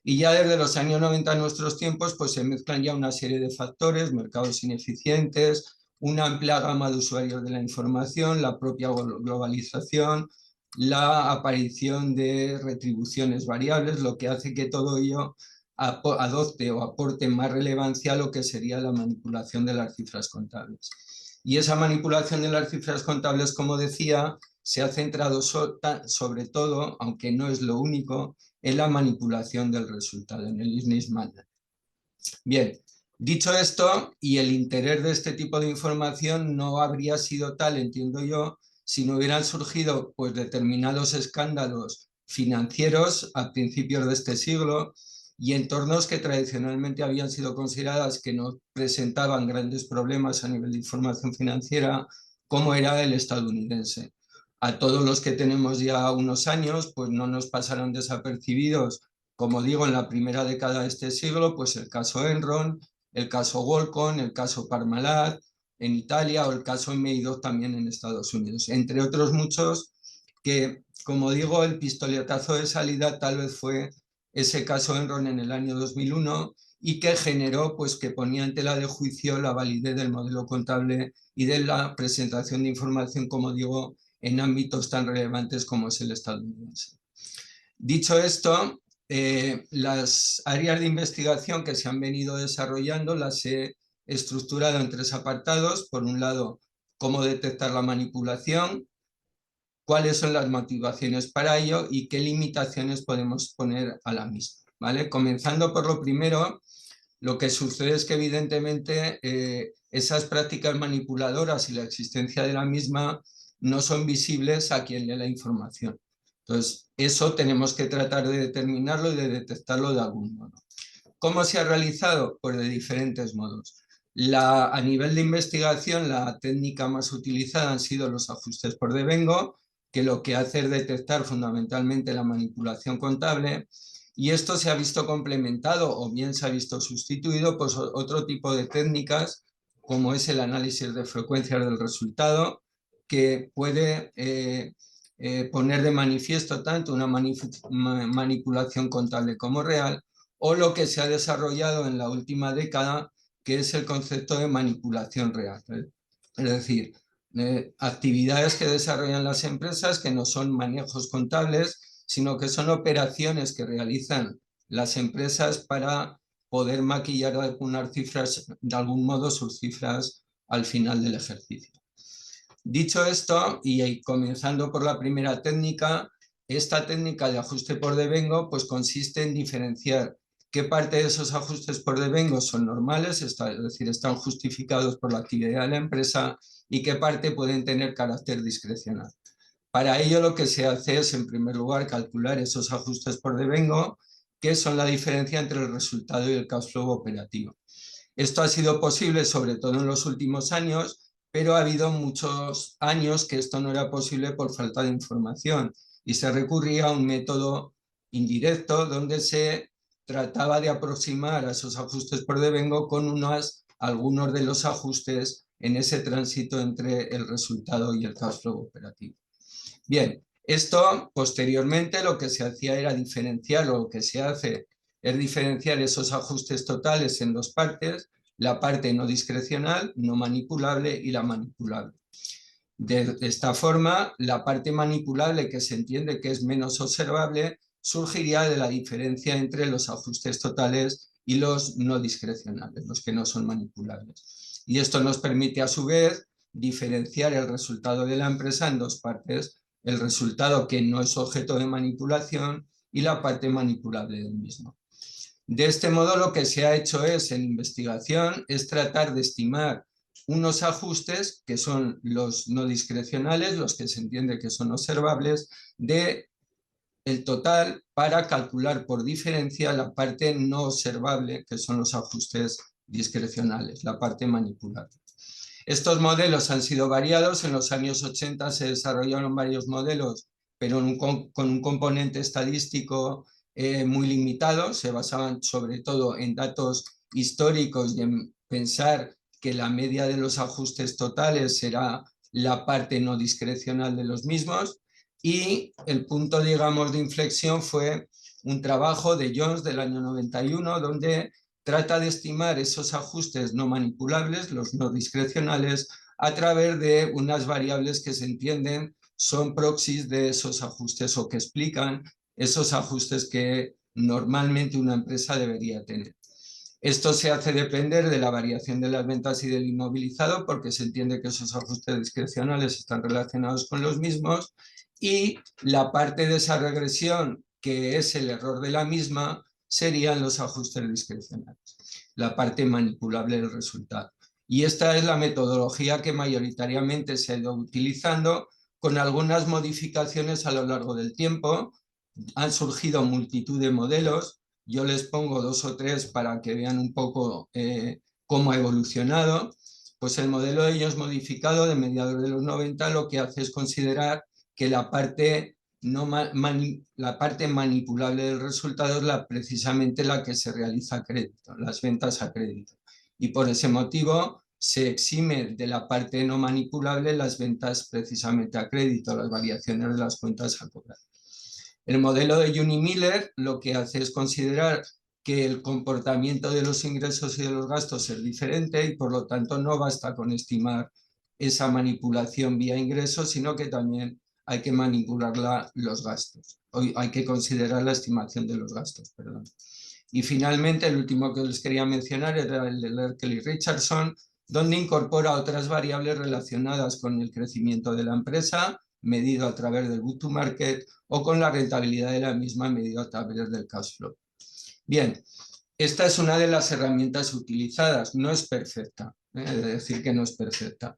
D: Y ya desde los años 90 en nuestros tiempos pues se mezclan ya una serie de factores, mercados ineficientes, una amplia gama de usuarios de la información, la propia globalización, la aparición de retribuciones variables, lo que hace que todo ello adopte o aporte más relevancia a lo que sería la manipulación de las cifras contables. Y esa manipulación de las cifras contables, como decía, se ha centrado sobre todo, aunque no es lo único, en la manipulación del resultado, en el business management. Bien, dicho esto, y el interés de este tipo de información no habría sido tal, entiendo yo, si no hubieran surgido pues, determinados escándalos financieros a principios de este siglo y entornos que tradicionalmente habían sido consideradas que no presentaban grandes problemas a nivel de información financiera, como era el estadounidense. A todos los que tenemos ya unos años, pues no nos pasaron desapercibidos, como digo, en la primera década de este siglo, pues el caso Enron, el caso Volcom, el caso Parmalat en Italia o el caso Meidot también en Estados Unidos, entre otros muchos que, como digo, el pistoletazo de salida tal vez fue ese caso Enron en el año 2001 y que generó, pues que ponía en tela de juicio la validez del modelo contable y de la presentación de información, como digo, en ámbitos tan relevantes como es el estadounidense. Dicho esto, las áreas de investigación que se han venido desarrollando las he estructurado en tres apartados. Por un lado, cómo detectar la manipulación, cuáles son las motivaciones para ello y qué limitaciones podemos poner a la misma, ¿vale? Comenzando por lo primero, lo que sucede es que evidentemente esas prácticas manipuladoras y la existencia de la misma no son visibles a quien lee la información. Entonces, eso tenemos que tratar de determinarlo y de detectarlo de algún modo. ¿Cómo se ha realizado? Pues de diferentes modos. A nivel de investigación, la técnica más utilizada han sido los ajustes por devengo, que lo que hace es detectar fundamentalmente la manipulación contable, y esto se ha visto complementado o bien se ha visto sustituido por otro tipo de técnicas, como es el análisis de frecuencias del resultado, que puede poner de manifiesto tanto una manipulación contable como real, o lo que se ha desarrollado en la última década, que es el concepto de manipulación real. Es decir, actividades que desarrollan las empresas que no son manejos contables, sino que son operaciones que realizan las empresas para poder maquillar algunas cifras, de algún modo sus cifras al final del ejercicio. Dicho esto, y comenzando por la primera técnica, esta técnica de ajuste por devengo pues consiste en diferenciar qué parte de esos ajustes por devengo son normales, es decir, están justificados por la actividad de la empresa, y qué parte pueden tener carácter discrecional. Para ello lo que se hace es, en primer lugar, calcular esos ajustes por devengo, que son la diferencia entre el resultado y el cash flow operativo. Esto ha sido posible sobre todo en los últimos años, pero ha habido muchos años que esto no era posible por falta de información y se recurría a un método indirecto donde se trataba de aproximar a esos ajustes por devengo con algunos de los ajustes en ese tránsito entre el resultado y el cash flow operativo. Bien, esto posteriormente lo que se hacía era diferenciar, o lo que se hace es diferenciar esos ajustes totales en dos partes, la parte no discrecional, no manipulable, y la manipulable. De esta forma, la parte manipulable, que se entiende que es menos observable, surgiría de la diferencia entre los ajustes totales y los no discrecionales, los que no son manipulables. Y esto nos permite a su vez diferenciar el resultado de la empresa en dos partes: el resultado que no es objeto de manipulación y la parte manipulable del mismo. De este modo, lo que se ha hecho en investigación es tratar de estimar unos ajustes que son los no discrecionales, los que se entiende que son observables, de el total, para calcular por diferencia la parte no observable, que son los ajustes discrecionales, la parte manipulable. Estos modelos han sido variados. En los años 80 se desarrollaron varios modelos, pero con un componente estadístico muy limitado. Se basaban sobre todo en datos históricos y en pensar que la media de los ajustes totales será la parte no discrecional de los mismos. Y el punto, digamos, de inflexión fue un trabajo de Jones del año 91, donde trata de estimar esos ajustes no manipulables, los no discrecionales, a través de unas variables que se entienden son proxies de esos ajustes, o que explican esos ajustes que normalmente una empresa debería tener. Esto se hace depender de la variación de las ventas y del inmovilizado, porque se entiende que esos ajustes discrecionales están relacionados con los mismos, y la parte de esa regresión, que es el error de la misma, serían los ajustes discrecionales, la parte manipulable del resultado. Y esta es la metodología que mayoritariamente se ha ido utilizando, con algunas modificaciones a lo largo del tiempo. Han surgido multitud de modelos. Yo les pongo 2 o 3 para que vean un poco cómo ha evolucionado. Pues el modelo de Jones modificado de mediados de los 90 lo que hace es considerar que la parte manipulable del resultado es precisamente la que se realiza a crédito, las ventas a crédito. Y por ese motivo se exime de la parte no manipulable las ventas precisamente a crédito, las variaciones de las cuentas a cobrar. El modelo de Juni-Miller lo que hace es considerar que el comportamiento de los ingresos y de los gastos es diferente, y por lo tanto no basta con estimar esa manipulación vía ingresos, sino que también hay que manipular los gastos. Hay que considerar la estimación de los gastos, perdón. Y finalmente, el último que les quería mencionar era el de Lerkel y Richardson, donde incorpora otras variables relacionadas con el crecimiento de la empresa, medido a través del go to market, o con la rentabilidad de la misma, medido a través del cash flow. Bien, esta es una de las herramientas utilizadas. No es perfecta, es decir, que no es perfecta.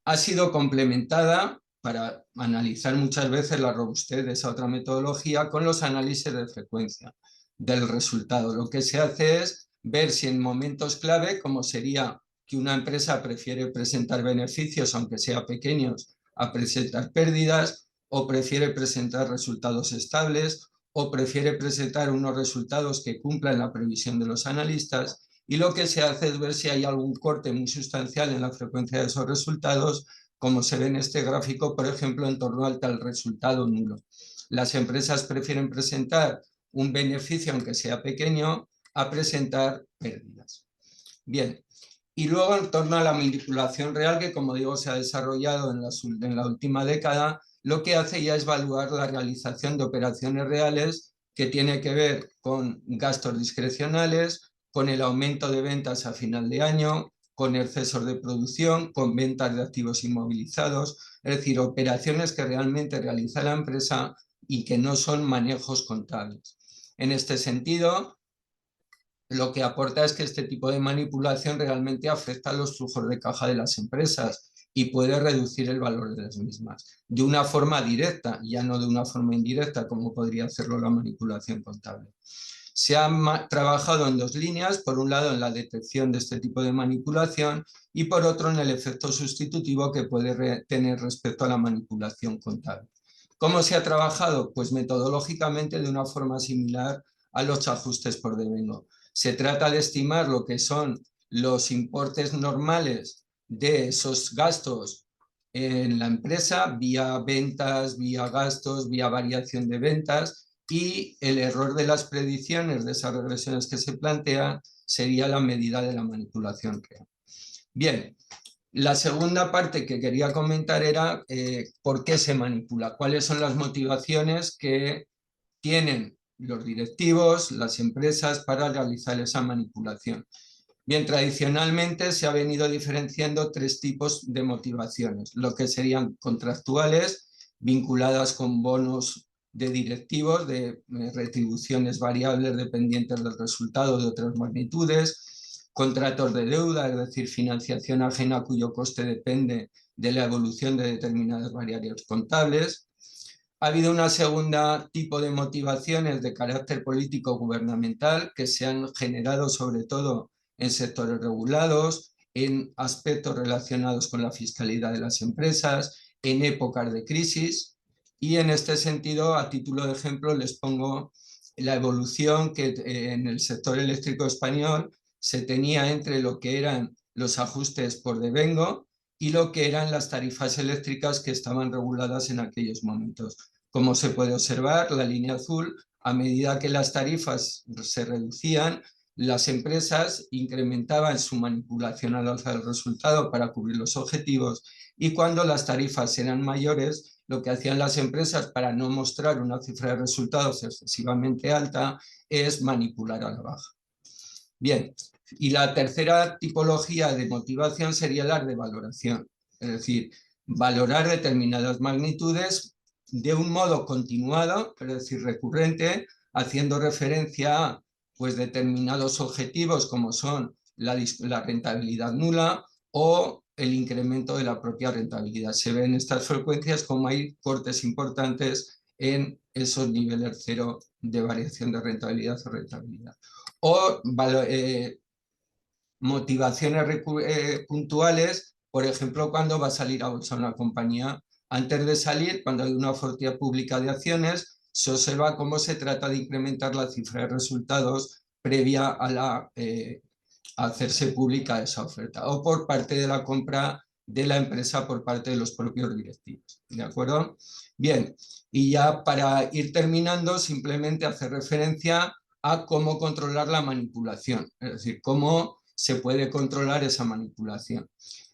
D: Ha sido complementada para analizar muchas veces la robustez de esa otra metodología con los análisis de frecuencia del resultado. Lo que se hace es ver si en momentos clave, como sería que una empresa prefiere presentar beneficios, aunque sean pequeños, a presentar pérdidas, o prefiere presentar resultados estables, o prefiere presentar unos resultados que cumplan la previsión de los analistas, y lo que se hace es ver si hay algún corte muy sustancial en la frecuencia de esos resultados, como se ve en este gráfico, por ejemplo, en torno al tal resultado nulo. Las empresas prefieren presentar un beneficio, aunque sea pequeño, a presentar pérdidas. Bien, y luego en torno a la manipulación real, que como digo se ha desarrollado en la última década, lo que hace ya es evaluar la realización de operaciones reales que tiene que ver con gastos discrecionales, con el aumento de ventas a final de año, con excesos de producción, con ventas de activos inmovilizados, es decir, operaciones que realmente realiza la empresa y que no son manejos contables. En este sentido, lo que aporta es que este tipo de manipulación realmente afecta a los flujos de caja de las empresas y puede reducir el valor de las mismas, de una forma directa, ya no de una forma indirecta como podría hacerlo la manipulación contable. Se ha trabajado en dos líneas, por un lado en la detección de este tipo de manipulación y por otro en el efecto sustitutivo que puede tener respecto a la manipulación contable. ¿Cómo se ha trabajado? Pues metodológicamente de una forma similar a los ajustes por devengo. Se trata de estimar lo que son los importes normales de esos gastos en la empresa vía ventas, vía gastos, vía variación de ventas, y el error de las predicciones de esas regresiones que se plantean sería la medida de la manipulación real. Bien, la segunda parte que quería comentar era por qué se manipula, cuáles son las motivaciones que tienen los directivos, las empresas para realizar esa manipulación. Bien, tradicionalmente se ha venido diferenciando tres tipos de motivaciones, lo que serían contractuales, vinculadas con bonos de directivos, de retribuciones variables dependientes del resultado de otras magnitudes, contratos de deuda, es decir, financiación ajena cuyo coste depende de la evolución de determinadas variables contables. Ha habido una segunda tipo de motivaciones de carácter político gubernamental que se han generado sobre todo en sectores regulados, en aspectos relacionados con la fiscalidad de las empresas, en épocas de crisis, y en este sentido, a título de ejemplo, les pongo la evolución que en el sector eléctrico español se tenía entre lo que eran los ajustes por devengo y lo que eran las tarifas eléctricas que estaban reguladas en aquellos momentos. Como se puede observar, la línea azul, a medida que las tarifas se reducían, las empresas incrementaban su manipulación al alza del resultado para cubrir los objetivos, y cuando las tarifas eran mayores, lo que hacían las empresas para no mostrar una cifra de resultados excesivamente alta es manipular a la baja. Bien, y la tercera tipología de motivación sería la de valoración, es decir, valorar determinadas magnitudes de un modo continuado, es decir, recurrente, haciendo referencia a pues, determinados objetivos como son la rentabilidad nula o el incremento de la propia rentabilidad. Se ven estas frecuencias como hay cortes importantes en esos niveles cero de variación de rentabilidad o rentabilidad. O motivaciones puntuales, por ejemplo, cuando va a salir a bolsa una compañía. Antes de salir, cuando hay una oferta pública de acciones, se observa cómo se trata de incrementar la cifra de resultados previa a hacerse pública esa oferta, o por parte de la compra de la empresa por parte de los propios directivos. ¿De acuerdo? Bien, y ya para ir terminando, simplemente hacer referencia a cómo controlar la manipulación, es decir, cómo se puede controlar esa manipulación.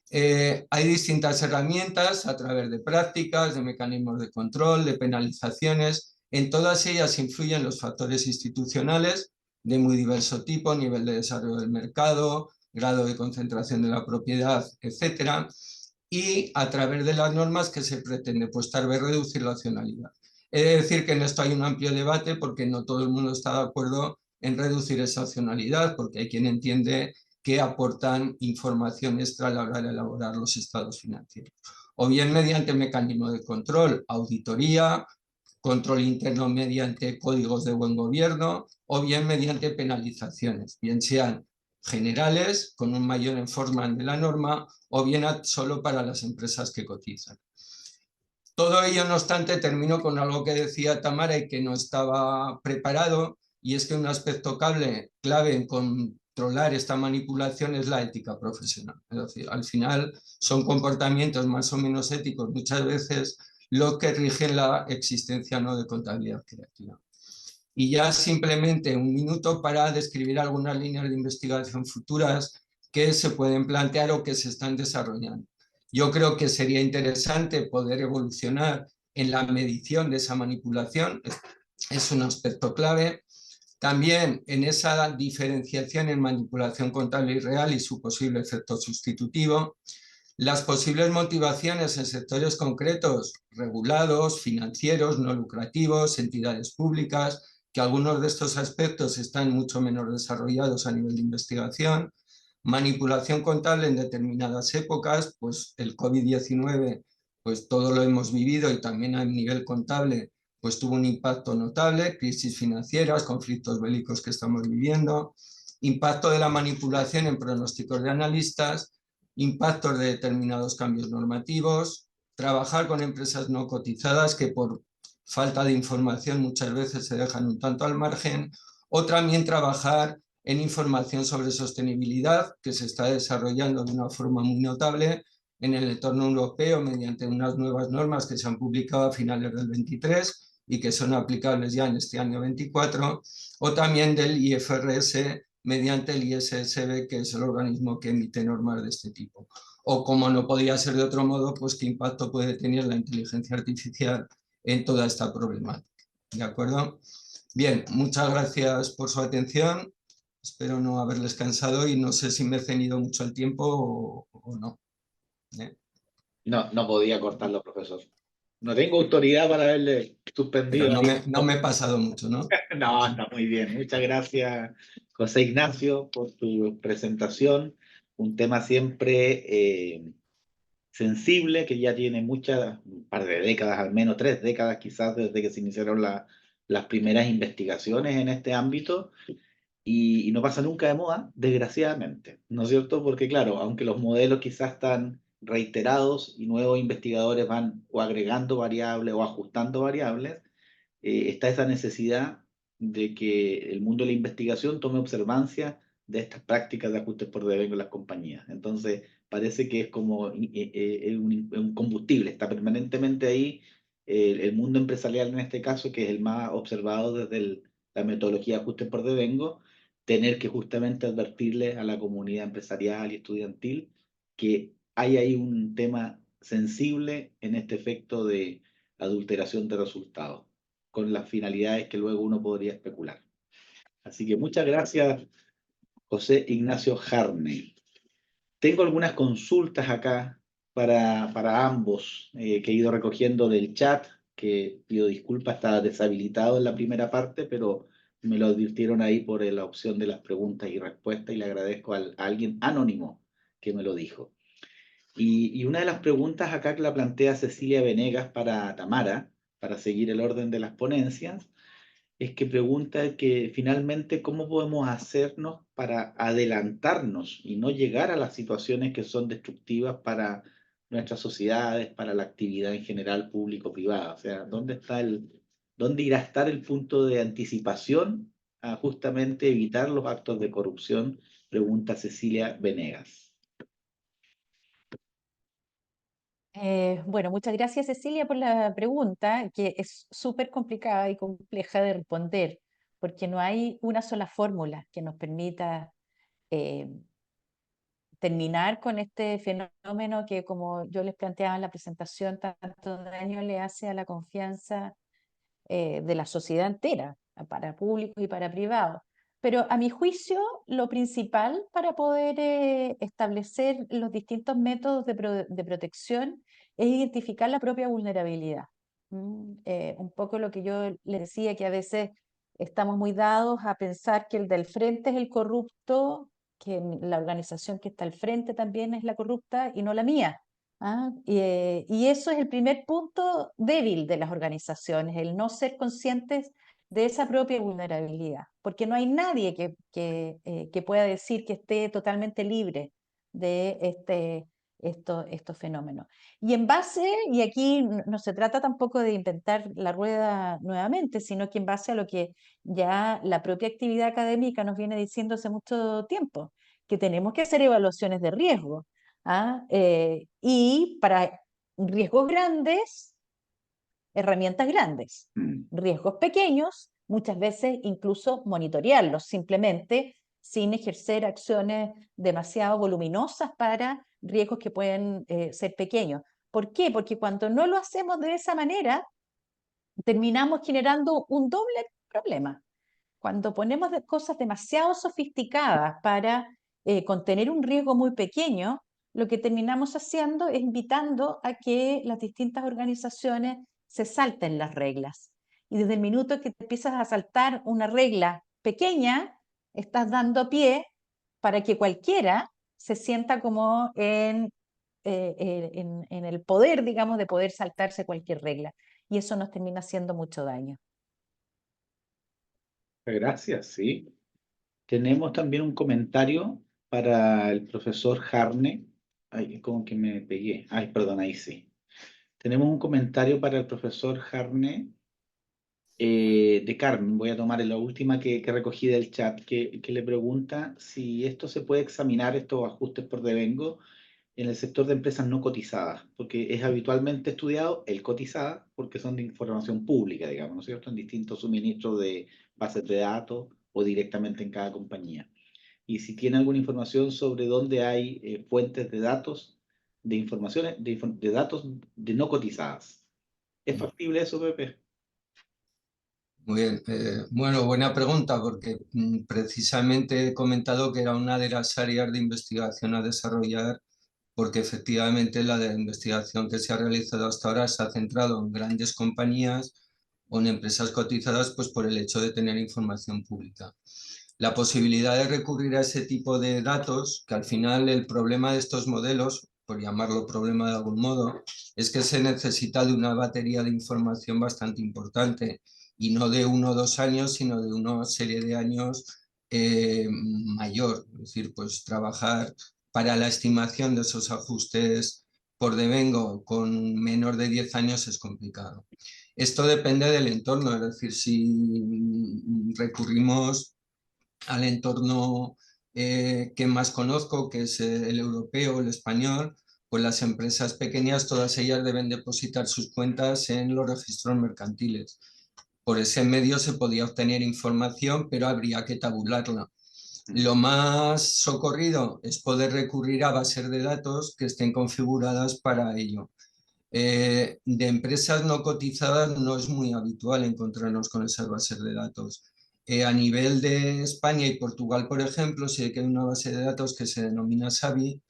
D: Hay distintas herramientas a través de prácticas, de mecanismos de control, de penalizaciones. En todas ellas influyen los factores institucionales de muy diverso tipo, nivel de desarrollo del mercado, grado de concentración de la propiedad, etcétera, y a través de las normas que se pretende, pues tal vez reducir la accionalidad. He de decir que en esto hay un amplio debate porque no todo el mundo está de acuerdo en reducir esa accionalidad, porque hay quien entiende que aportan información extra a la hora de elaborar los estados financieros. O bien mediante mecanismos de control, auditoría, control interno mediante códigos de buen gobierno, o bien mediante penalizaciones, bien sean generales, con un mayor enforcement de la norma, o bien solo para las empresas que cotizan. Todo ello, no obstante, termino con algo que decía Tamara y que no estaba preparado, y es que un aspecto clave en controlar esta manipulación es la ética profesional. Es decir, al final son comportamientos más o menos éticos muchas veces lo que rigen la existencia no de contabilidad creativa. Y ya simplemente un minuto para describir algunas líneas de investigación futuras que se pueden plantear o que se están desarrollando. Yo creo que sería interesante poder evolucionar en la medición de esa manipulación, es un aspecto clave. También en esa diferenciación en manipulación contable y real y su posible efecto sustitutivo. Las posibles motivaciones en sectores concretos, regulados, financieros, no lucrativos, entidades públicas, que algunos de estos aspectos están mucho menos desarrollados a nivel de investigación. Manipulación contable en determinadas épocas, pues el COVID-19, pues todo lo hemos vivido y también a nivel contable, pues tuvo un impacto notable, crisis financieras, conflictos bélicos que estamos viviendo, impacto de la manipulación en pronósticos de analistas, impactos de determinados cambios normativos, trabajar con empresas no cotizadas que por falta de información muchas veces se dejan un tanto al margen, o también trabajar en información sobre sostenibilidad que se está desarrollando de una forma muy notable en el entorno europeo mediante unas nuevas normas que se han publicado a finales del 23 y que son aplicables ya en este año 24, o también del IFRS mediante el ISSB, que es el organismo que emite normas de este tipo. O como no podía ser de otro modo, pues qué impacto puede tener la inteligencia artificial en toda esta problemática. ¿De acuerdo? Bien, muchas gracias por su atención. Espero no haberles cansado y no sé si me he ceñido mucho el tiempo o no.
A: No, no podía cortarlo, profesor. No tengo autoridad para haberle
D: Pero
A: suspendido.
D: no me he pasado mucho, ¿no?
A: No, está muy bien. Muchas gracias, José Ignacio, por tu presentación. Un tema siempre sensible que ya tiene muchas, un par de décadas, al menos 3 décadas quizás desde que se iniciaron las primeras investigaciones en este ámbito y no pasa nunca de moda, desgraciadamente, ¿no es cierto? Porque claro, aunque los modelos quizás están reiterados y nuevos investigadores van o agregando variables o ajustando variables, está esa necesidad de que el mundo de la investigación tome observancia de estas prácticas de ajustes por devengo en las compañías. Entonces, parece que es como un combustible, está permanentemente ahí el mundo empresarial en este caso, que es el más observado desde la metodología de ajustes por devengo, tener que justamente advertirle a la comunidad empresarial y estudiantil que hay ahí un tema sensible en este efecto de adulteración de resultados, con las finalidades que luego uno podría especular. Así que muchas gracias, José Ignacio Jarne. Tengo algunas consultas acá para ambos que he ido recogiendo del chat, que pido disculpas, estaba deshabilitado en la primera parte, pero me lo advirtieron ahí por la opción de las preguntas y respuestas y le agradezco a alguien anónimo que me lo dijo. Y una de las preguntas acá que la plantea Cecilia Venegas para Tamara, para seguir el orden de las ponencias, es que pregunta que finalmente cómo podemos hacernos para adelantarnos y no llegar a las situaciones que son destructivas para nuestras sociedades, para la actividad en general público-privada. O sea, ¿dónde irá a estar el punto de anticipación a justamente evitar los actos de corrupción? Pregunta Cecilia Venegas.
C: Bueno, muchas gracias Cecilia por la pregunta, que es súper complicada y compleja de responder, porque no hay una sola fórmula que nos permita eh, terminar con este fenómeno que, como yo les planteaba en la presentación, tanto daño le hace a la confianza de la sociedad entera, para públicos y para privados. Pero a mi juicio, lo principal para poder establecer los distintos métodos de protección es identificar la propia vulnerabilidad. Un poco lo que yo le decía, que a veces estamos muy dados a pensar que el del frente es el corrupto, que la organización que está al frente también es la corrupta y no la mía. Y eso es el primer punto débil de las organizaciones, el no ser conscientes de esa propia vulnerabilidad, porque no hay nadie que pueda decir que esté totalmente libre de estos fenómenos. Y en base, y aquí no se trata tampoco de inventar la rueda nuevamente, sino que en base a lo que ya la propia actividad académica nos viene diciendo hace mucho tiempo, que tenemos que hacer evaluaciones de riesgo. Y para riesgos grandes, herramientas grandes. Riesgos pequeños, muchas veces incluso monitorearlos simplemente sin ejercer acciones demasiado voluminosas para riesgos que pueden ser pequeños. ¿Por qué? Porque cuando no lo hacemos de esa manera, terminamos generando un doble problema. Cuando ponemos cosas demasiado sofisticadas para contener un riesgo muy pequeño, lo que terminamos haciendo es invitando a que las distintas organizaciones se salten las reglas. Y desde el minuto que te empiezas a saltar una regla pequeña, estás dando pie para que cualquiera se sienta como en el poder, digamos, de poder saltarse cualquier regla. Y eso nos termina haciendo mucho daño.
A: Gracias, sí. Tenemos también un comentario para el profesor Harne. Ay, como que me pegué. Ay, perdón, ahí sí. Tenemos un comentario para el profesor Harne de Carmen. Voy a tomar la última que recogí del chat, que le pregunta si esto se puede examinar, estos ajustes por devengo, en el sector de empresas no cotizadas, porque es habitualmente estudiado el cotizada, porque son de información pública, digamos, ¿no es cierto?, en distintos suministros de bases de datos o directamente en cada compañía. Y si tiene alguna información sobre dónde hay fuentes de datos, de informaciones, de datos de no cotizadas. ¿Es factible eso, Pepe?
D: Muy bien. Bueno, buena pregunta, porque precisamente he comentado que era una de las áreas de investigación a desarrollar, porque efectivamente la de investigación que se ha realizado hasta ahora se ha centrado en grandes compañías o en empresas cotizadas, pues por el hecho de tener información pública. La posibilidad de recurrir a ese tipo de datos, que al final el problema de estos modelos, por llamarlo problema de algún modo, es que se necesita de una batería de información bastante importante, y no de 1 o 2 años, sino de una serie de años mayor. Es decir, pues trabajar para la estimación de esos ajustes por devengo con menos de 10 años es complicado. Esto depende del entorno, es decir, si recurrimos al entorno que más conozco, que es el europeo, el español, pues las empresas pequeñas, todas ellas deben depositar sus cuentas en los registros mercantiles. Por ese medio se podía obtener información, pero habría que tabularla. Lo más socorrido es poder recurrir a bases de datos que estén configuradas para ello. De empresas no cotizadas no es muy habitual encontrarnos con esas bases de datos. A nivel de España y Portugal, por ejemplo, sí que hay una base de datos que se denomina SABI,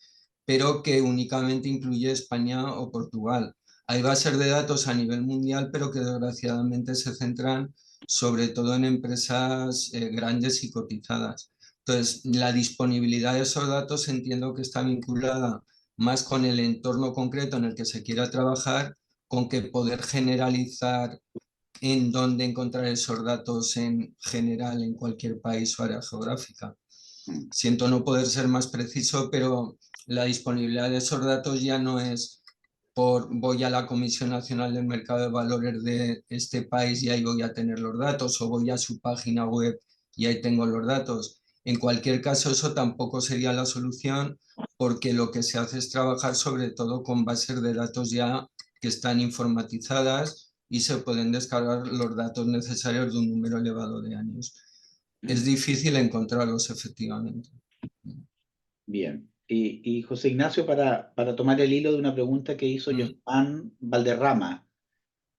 D: pero que únicamente incluye España o Portugal. Hay bases de datos a nivel mundial, pero que desgraciadamente se centran sobre todo en empresas grandes y cotizadas. Entonces, la disponibilidad de esos datos entiendo que está vinculada más con el entorno concreto en el que se quiera trabajar, con que poder generalizar en dónde encontrar esos datos en general en cualquier país o área geográfica. Siento no poder ser más preciso, pero la disponibilidad de esos datos ya no es por voy a la Comisión Nacional del Mercado de Valores de este país y ahí voy a tener los datos, o voy a su página web y ahí tengo los datos. En cualquier caso, eso tampoco sería la solución, porque lo que se hace es trabajar sobre todo con bases de datos ya que están informatizadas y se pueden descargar los datos necesarios de un número elevado de años. Es difícil encontrarlos efectivamente.
A: Bien. Y José Ignacio, para tomar el hilo de una pregunta que hizo Joan Valderrama,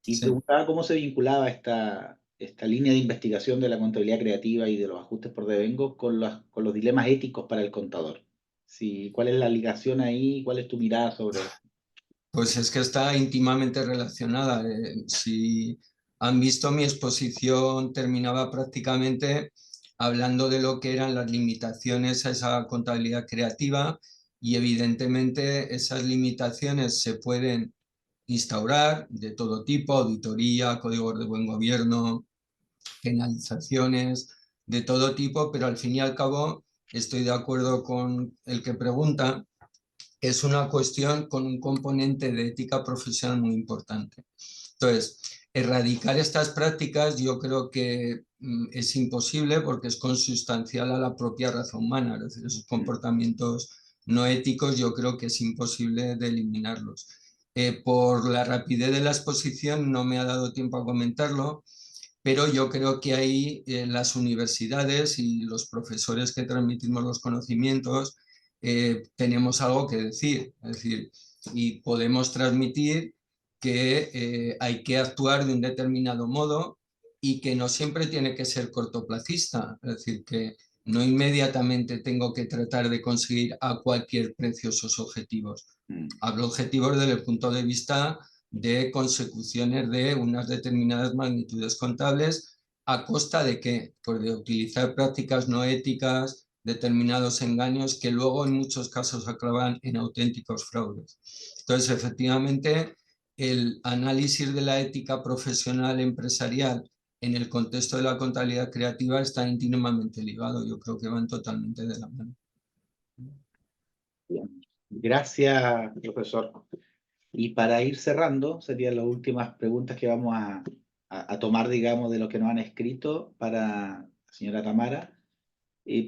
A: y
D: Sí.
A: preguntaba cómo se vinculaba esta línea de investigación de la contabilidad creativa y de los ajustes por devengo con los dilemas éticos para el contador. Sí, ¿cuál es la ligación ahí? ¿Cuál es tu mirada sobre eso?
D: Pues es que está íntimamente relacionada. Si han visto mi exposición, terminaba prácticamente hablando de lo que eran las limitaciones a esa contabilidad creativa, y evidentemente esas limitaciones se pueden instaurar de todo tipo: auditoría, códigos de buen gobierno, penalizaciones de todo tipo, pero al fin y al cabo estoy de acuerdo con el que pregunta. Es una cuestión con un componente de ética profesional muy importante. Entonces, erradicar estas prácticas yo creo que es imposible, porque es consustancial a la propia raza humana. Es decir, esos comportamientos no éticos yo creo que es imposible de eliminarlos. Por la rapidez de la exposición no me ha dado tiempo a comentarlo, pero yo creo que ahí las universidades y los profesores que transmitimos los conocimientos tenemos algo que decir. Es decir, y podemos transmitir que hay que actuar de un determinado modo y que no siempre tiene que ser cortoplacista, es decir, que no inmediatamente tengo que tratar de conseguir a cualquier precio esos objetivos. Hablo objetivos desde el punto de vista de consecuciones de unas determinadas magnitudes contables, ¿a costa de qué? Pues de utilizar prácticas no éticas, determinados engaños que luego en muchos casos acaban en auténticos fraudes. Entonces, efectivamente, el análisis de la ética profesional empresarial en el contexto de la contabilidad creativa está íntimamente ligado. Yo creo que van totalmente de la mano.
A: Bien. Gracias, profesor. Y para ir cerrando, serían las últimas preguntas que vamos a tomar, digamos, de lo que nos han escrito para la señora Tamara.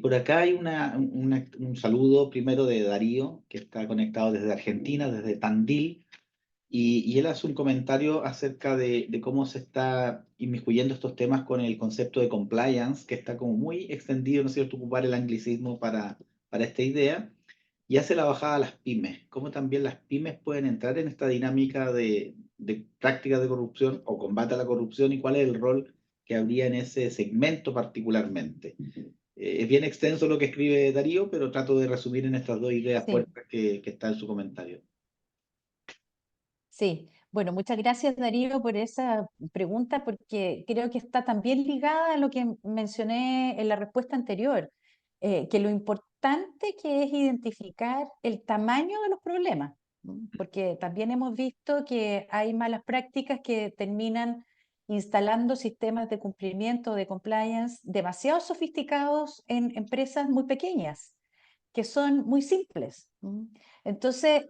A: Por acá hay un saludo primero de Darío, que está conectado desde Argentina, desde Tandil, y él hace un comentario acerca de cómo se está inmiscuyendo estos temas con el concepto de compliance, que está como muy extendido, ¿no es cierto?, ocupar el anglicismo para esta idea, y hace la bajada a las pymes, cómo también las pymes pueden entrar en esta dinámica de prácticas de corrupción o combate a la corrupción, y cuál es el rol que habría en ese segmento particularmente. Es bien extenso lo que escribe Darío, pero trato de resumir en estas dos ideas
C: Sí.
A: fuertes que están en su comentario.
C: Sí, bueno, muchas gracias Darío por esa pregunta porque creo que está también ligada a lo que mencioné en la respuesta anterior, que lo importante que es identificar el tamaño de los problemas, ¿no? Porque también hemos visto que hay malas prácticas que terminan instalando sistemas de cumplimiento, de compliance demasiado sofisticados en empresas muy pequeñas que son muy simples. Entonces,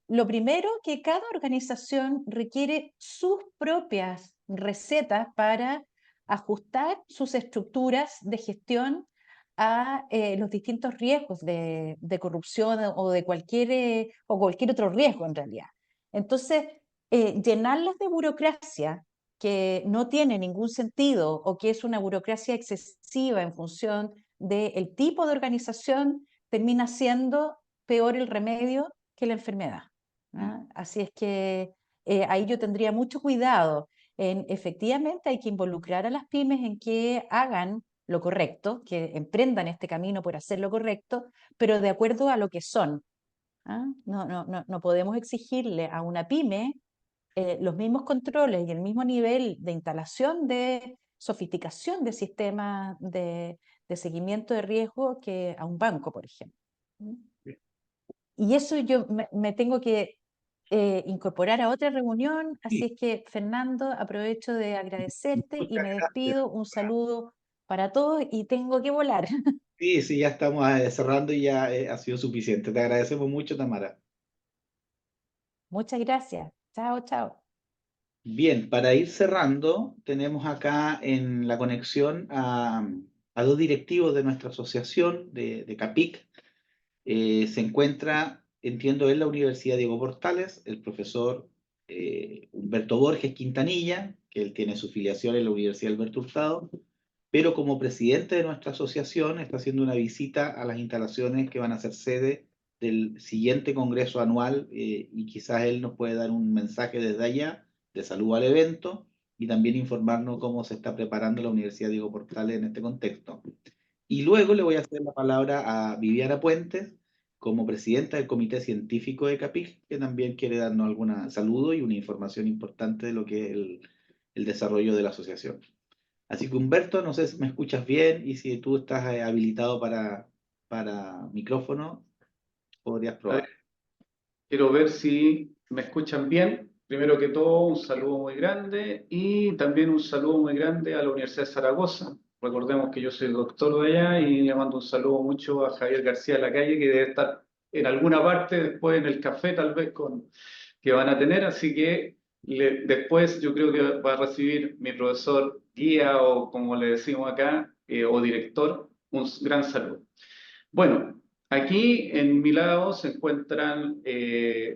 C: lo primero que cada organización requiere sus propias recetas para ajustar sus estructuras de gestión a los distintos riesgos de corrupción o de cualquier otro riesgo en realidad. Entonces, llenarlas de burocracia que no tiene ningún sentido o que es una burocracia excesiva en función del tipo de organización termina siendo peor el remedio que la enfermedad. Así es que ahí yo tendría mucho cuidado en efectivamente hay que involucrar a las pymes en que hagan lo correcto, que emprendan este camino por hacer lo correcto, pero de acuerdo a lo que son. No podemos exigirle a una pyme los mismos controles y el mismo nivel de instalación de sofisticación de sistemas de seguimiento de riesgo que a un banco, por ejemplo. Y eso yo me tengo que incorporar a otra reunión, así es que Fernando, aprovecho de agradecerte y
A: Muchas
C: me
A: gracias.
C: despido. Un saludo para todos y tengo que volar.
A: Sí, sí, ya estamos cerrando y ya ha sido suficiente. Te agradecemos mucho, Tamara.
C: Muchas gracias. Chao, chao.
A: Bien, para ir cerrando, tenemos acá en la conexión a dos directivos de nuestra asociación de CAPIC. Se encuentra, entiendo, en la Universidad Diego Portales, el profesor Humberto Borges Quintanilla, que él tiene su filiación en la Universidad Alberto Hurtado, pero como presidente de nuestra asociación está haciendo una visita a las instalaciones que van a ser sede del siguiente congreso anual, y quizás él nos puede dar un mensaje desde allá de saludo al evento y también informarnos cómo se está preparando la Universidad Diego Portales en este contexto. Y luego le voy a hacer la palabra a Viviana Puentes, como presidenta del Comité Científico de CAPIC, que también quiere darnos algún saludo y una información importante de lo que es el desarrollo de la asociación. Así que Humberto, no sé si me escuchas bien y si tú estás habilitado para micrófono, podrías
E: A ver,
A: probar.
E: quiero ver si me escuchan bien. Primero que todo, un saludo muy grande y también un saludo muy grande a la Universidad de Zaragoza. Recordemos que yo soy el doctor de allá y le mando un saludo mucho a Javier García de la Calle, que debe estar en alguna parte después en el café, tal vez que van a tener. Así que después yo creo que va a recibir mi profesor guía o como le decimos acá, o director, un gran saludo. Bueno, aquí en mi lado se encuentran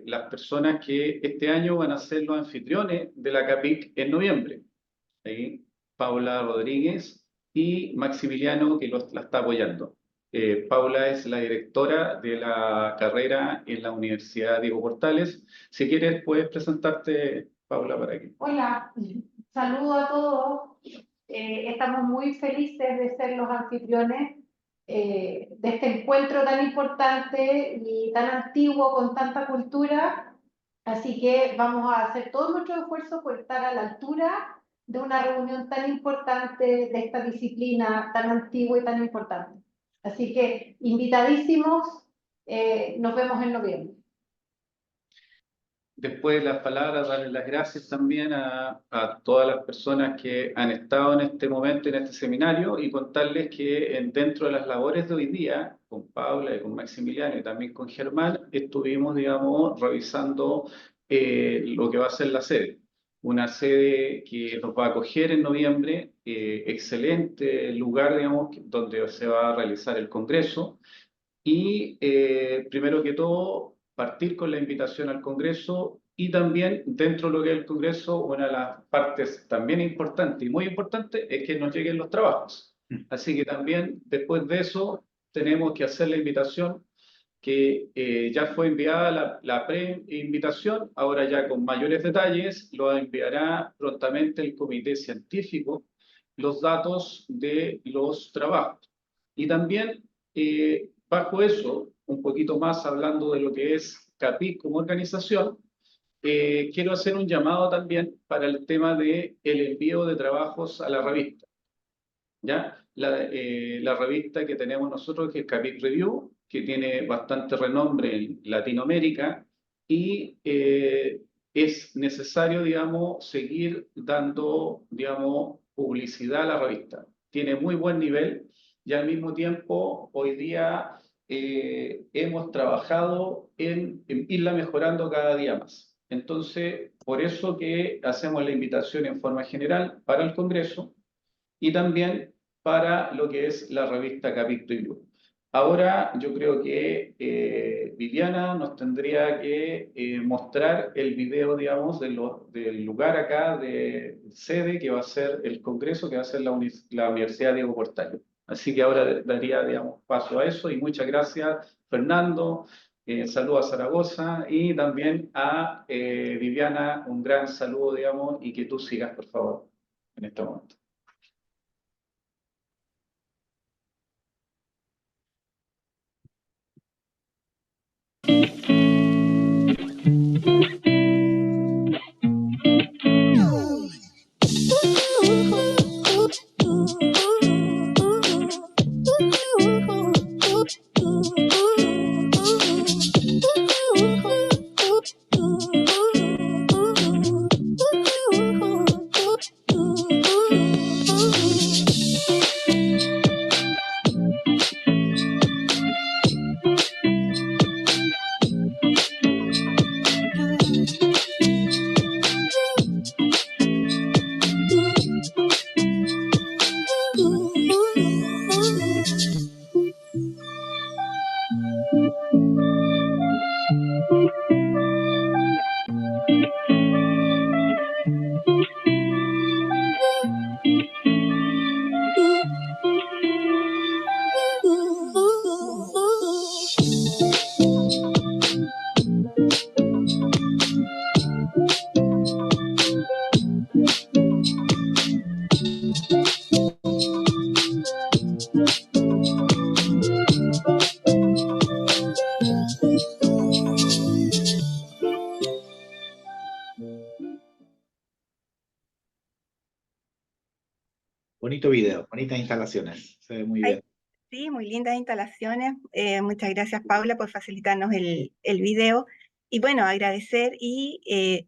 E: las personas que este año van a ser los anfitriones de la CAPIC en noviembre. Ahí, Paula Rodríguez y Maximiliano, que la está apoyando. Paula es la directora de la carrera en la Universidad Diego Portales. Si quieres, puedes presentarte, Paula, para aquí.
F: Hola, saludo a todos. Estamos muy felices de ser los anfitriones de este encuentro tan importante y tan antiguo con tanta cultura. Así que vamos a hacer todo nuestro esfuerzo por estar a la altura de una reunión tan importante de esta disciplina tan antigua y tan importante. Así que invitadísimos, nos vemos en noviembre.
E: Después de las palabras, darle las gracias también a todas las personas que han estado en este momento, en este seminario, y contarles que dentro de las labores de hoy día, con Paula y con Maximiliano y también con Germán, estuvimos, digamos, revisando lo que va a ser la sede. Una sede que nos va a acoger en noviembre, excelente lugar, digamos, donde se va a realizar el Congreso. Y primero que todo, partir con la invitación al Congreso y también dentro de lo que es el Congreso, una de las partes también importante y muy importante es que nos lleguen los trabajos. Así que también después de eso tenemos que hacer la invitación que ya fue enviada la pre-invitación, ahora ya con mayores detalles lo enviará prontamente el comité científico los datos de los trabajos. Y también bajo eso, un poquito más hablando de lo que es CAPIC como organización, quiero hacer un llamado también para el tema del envío de trabajos a la revista. ¿Ya? La revista que tenemos nosotros, que es CAPIC Review, que tiene bastante renombre en Latinoamérica y es necesario, digamos, seguir dando, digamos, publicidad a la revista. Tiene muy buen nivel y al mismo tiempo hoy día hemos trabajado en irla mejorando cada día más. Entonces, por eso que hacemos la invitación en forma general para el Congreso y también para lo que es la revista CAPIC Review. Ahora yo creo que Viviana nos tendría que mostrar el video, digamos, del lugar acá de sede que va a ser el Congreso, que va a ser la Universidad Diego Portales. Así que ahora daría, digamos, paso a eso y muchas gracias, Fernando. Saludos a Zaragoza y también a Viviana, un gran saludo, digamos, y que tú sigas, por favor, en este momento.
A: Bonito video, bonitas instalaciones, se ve muy bien.
G: Sí, muy lindas instalaciones. Muchas gracias, Paula, por facilitarnos el video. Y bueno, agradecer y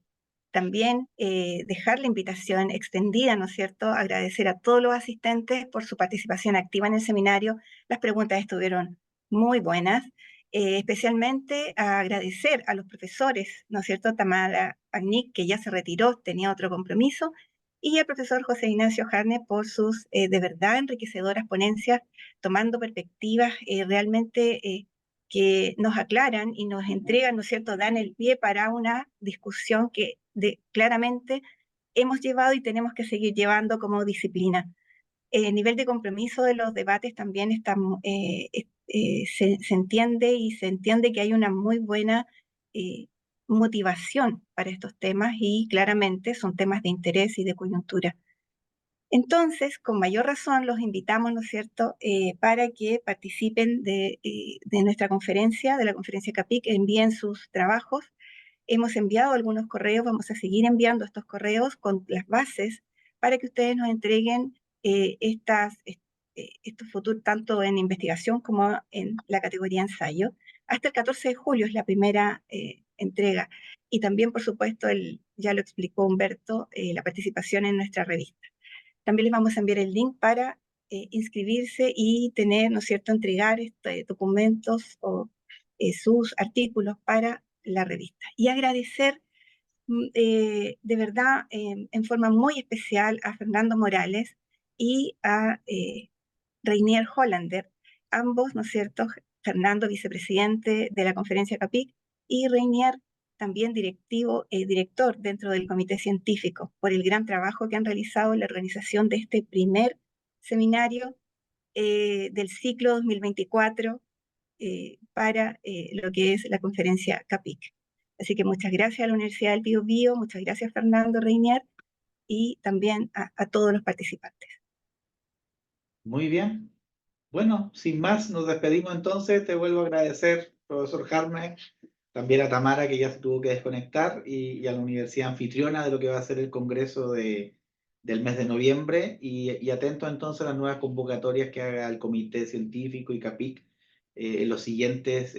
G: también dejar la invitación extendida, ¿no es cierto? Agradecer a todos los asistentes por su participación activa en el seminario. Las preguntas estuvieron muy buenas. Especialmente agradecer a los profesores, ¿no es cierto? Tamara Agnic, que ya se retiró, tenía otro compromiso, y al profesor José Ignacio Jarne por sus de verdad enriquecedoras ponencias, tomando perspectivas realmente que nos aclaran y nos entregan, ¿no es cierto?, dan el pie para una discusión que claramente hemos llevado y tenemos que seguir llevando como disciplina. El nivel de compromiso de los debates también está, se entiende y se entiende que hay una muy buena motivación para estos temas y claramente son temas de interés y de coyuntura. Entonces, con mayor razón, los invitamos, ¿no es cierto?, para que participen de nuestra conferencia, de la conferencia CAPIC, envíen sus trabajos. Hemos enviado algunos correos, vamos a seguir enviando estos correos con las bases para que ustedes nos entreguen estos futuros, tanto en investigación como en la categoría ensayo. Hasta el 14 de julio es la primera entrega. Y también, por supuesto, ya lo explicó Humberto, la participación en nuestra revista. También les vamos a enviar el link para inscribirse y tener, ¿no es cierto?, entregar documentos o sus artículos para la revista. Y agradecer de verdad en forma muy especial a Fernando Morales y a Reinier Hollander, ambos, ¿no es cierto?, Fernando, vicepresidente de la conferencia CAPIC, y Reinier, también director dentro del comité científico, por el gran trabajo que han realizado en la organización de este primer seminario del ciclo 2024 para lo que es la conferencia CAPIC. Así que muchas gracias a la Universidad del Bío Bío, muchas gracias Fernando, Reinier, y también a todos los participantes.
A: Muy bien. Bueno, sin más, nos despedimos entonces. Te vuelvo a agradecer, profesor Jarme, también a Tamara, que ya se tuvo que desconectar, y a la universidad anfitriona de lo que va a ser el congreso del mes de noviembre, y atento entonces a las nuevas convocatorias que haga el comité científico y CAPIC en los siguientes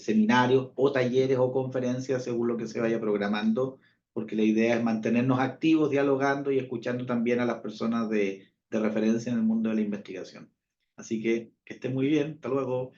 A: seminarios o talleres o conferencias, según lo que se vaya programando, porque la idea es mantenernos activos, dialogando y escuchando también a las personas de referencia en el mundo de la investigación. Así que esté muy bien. Hasta luego.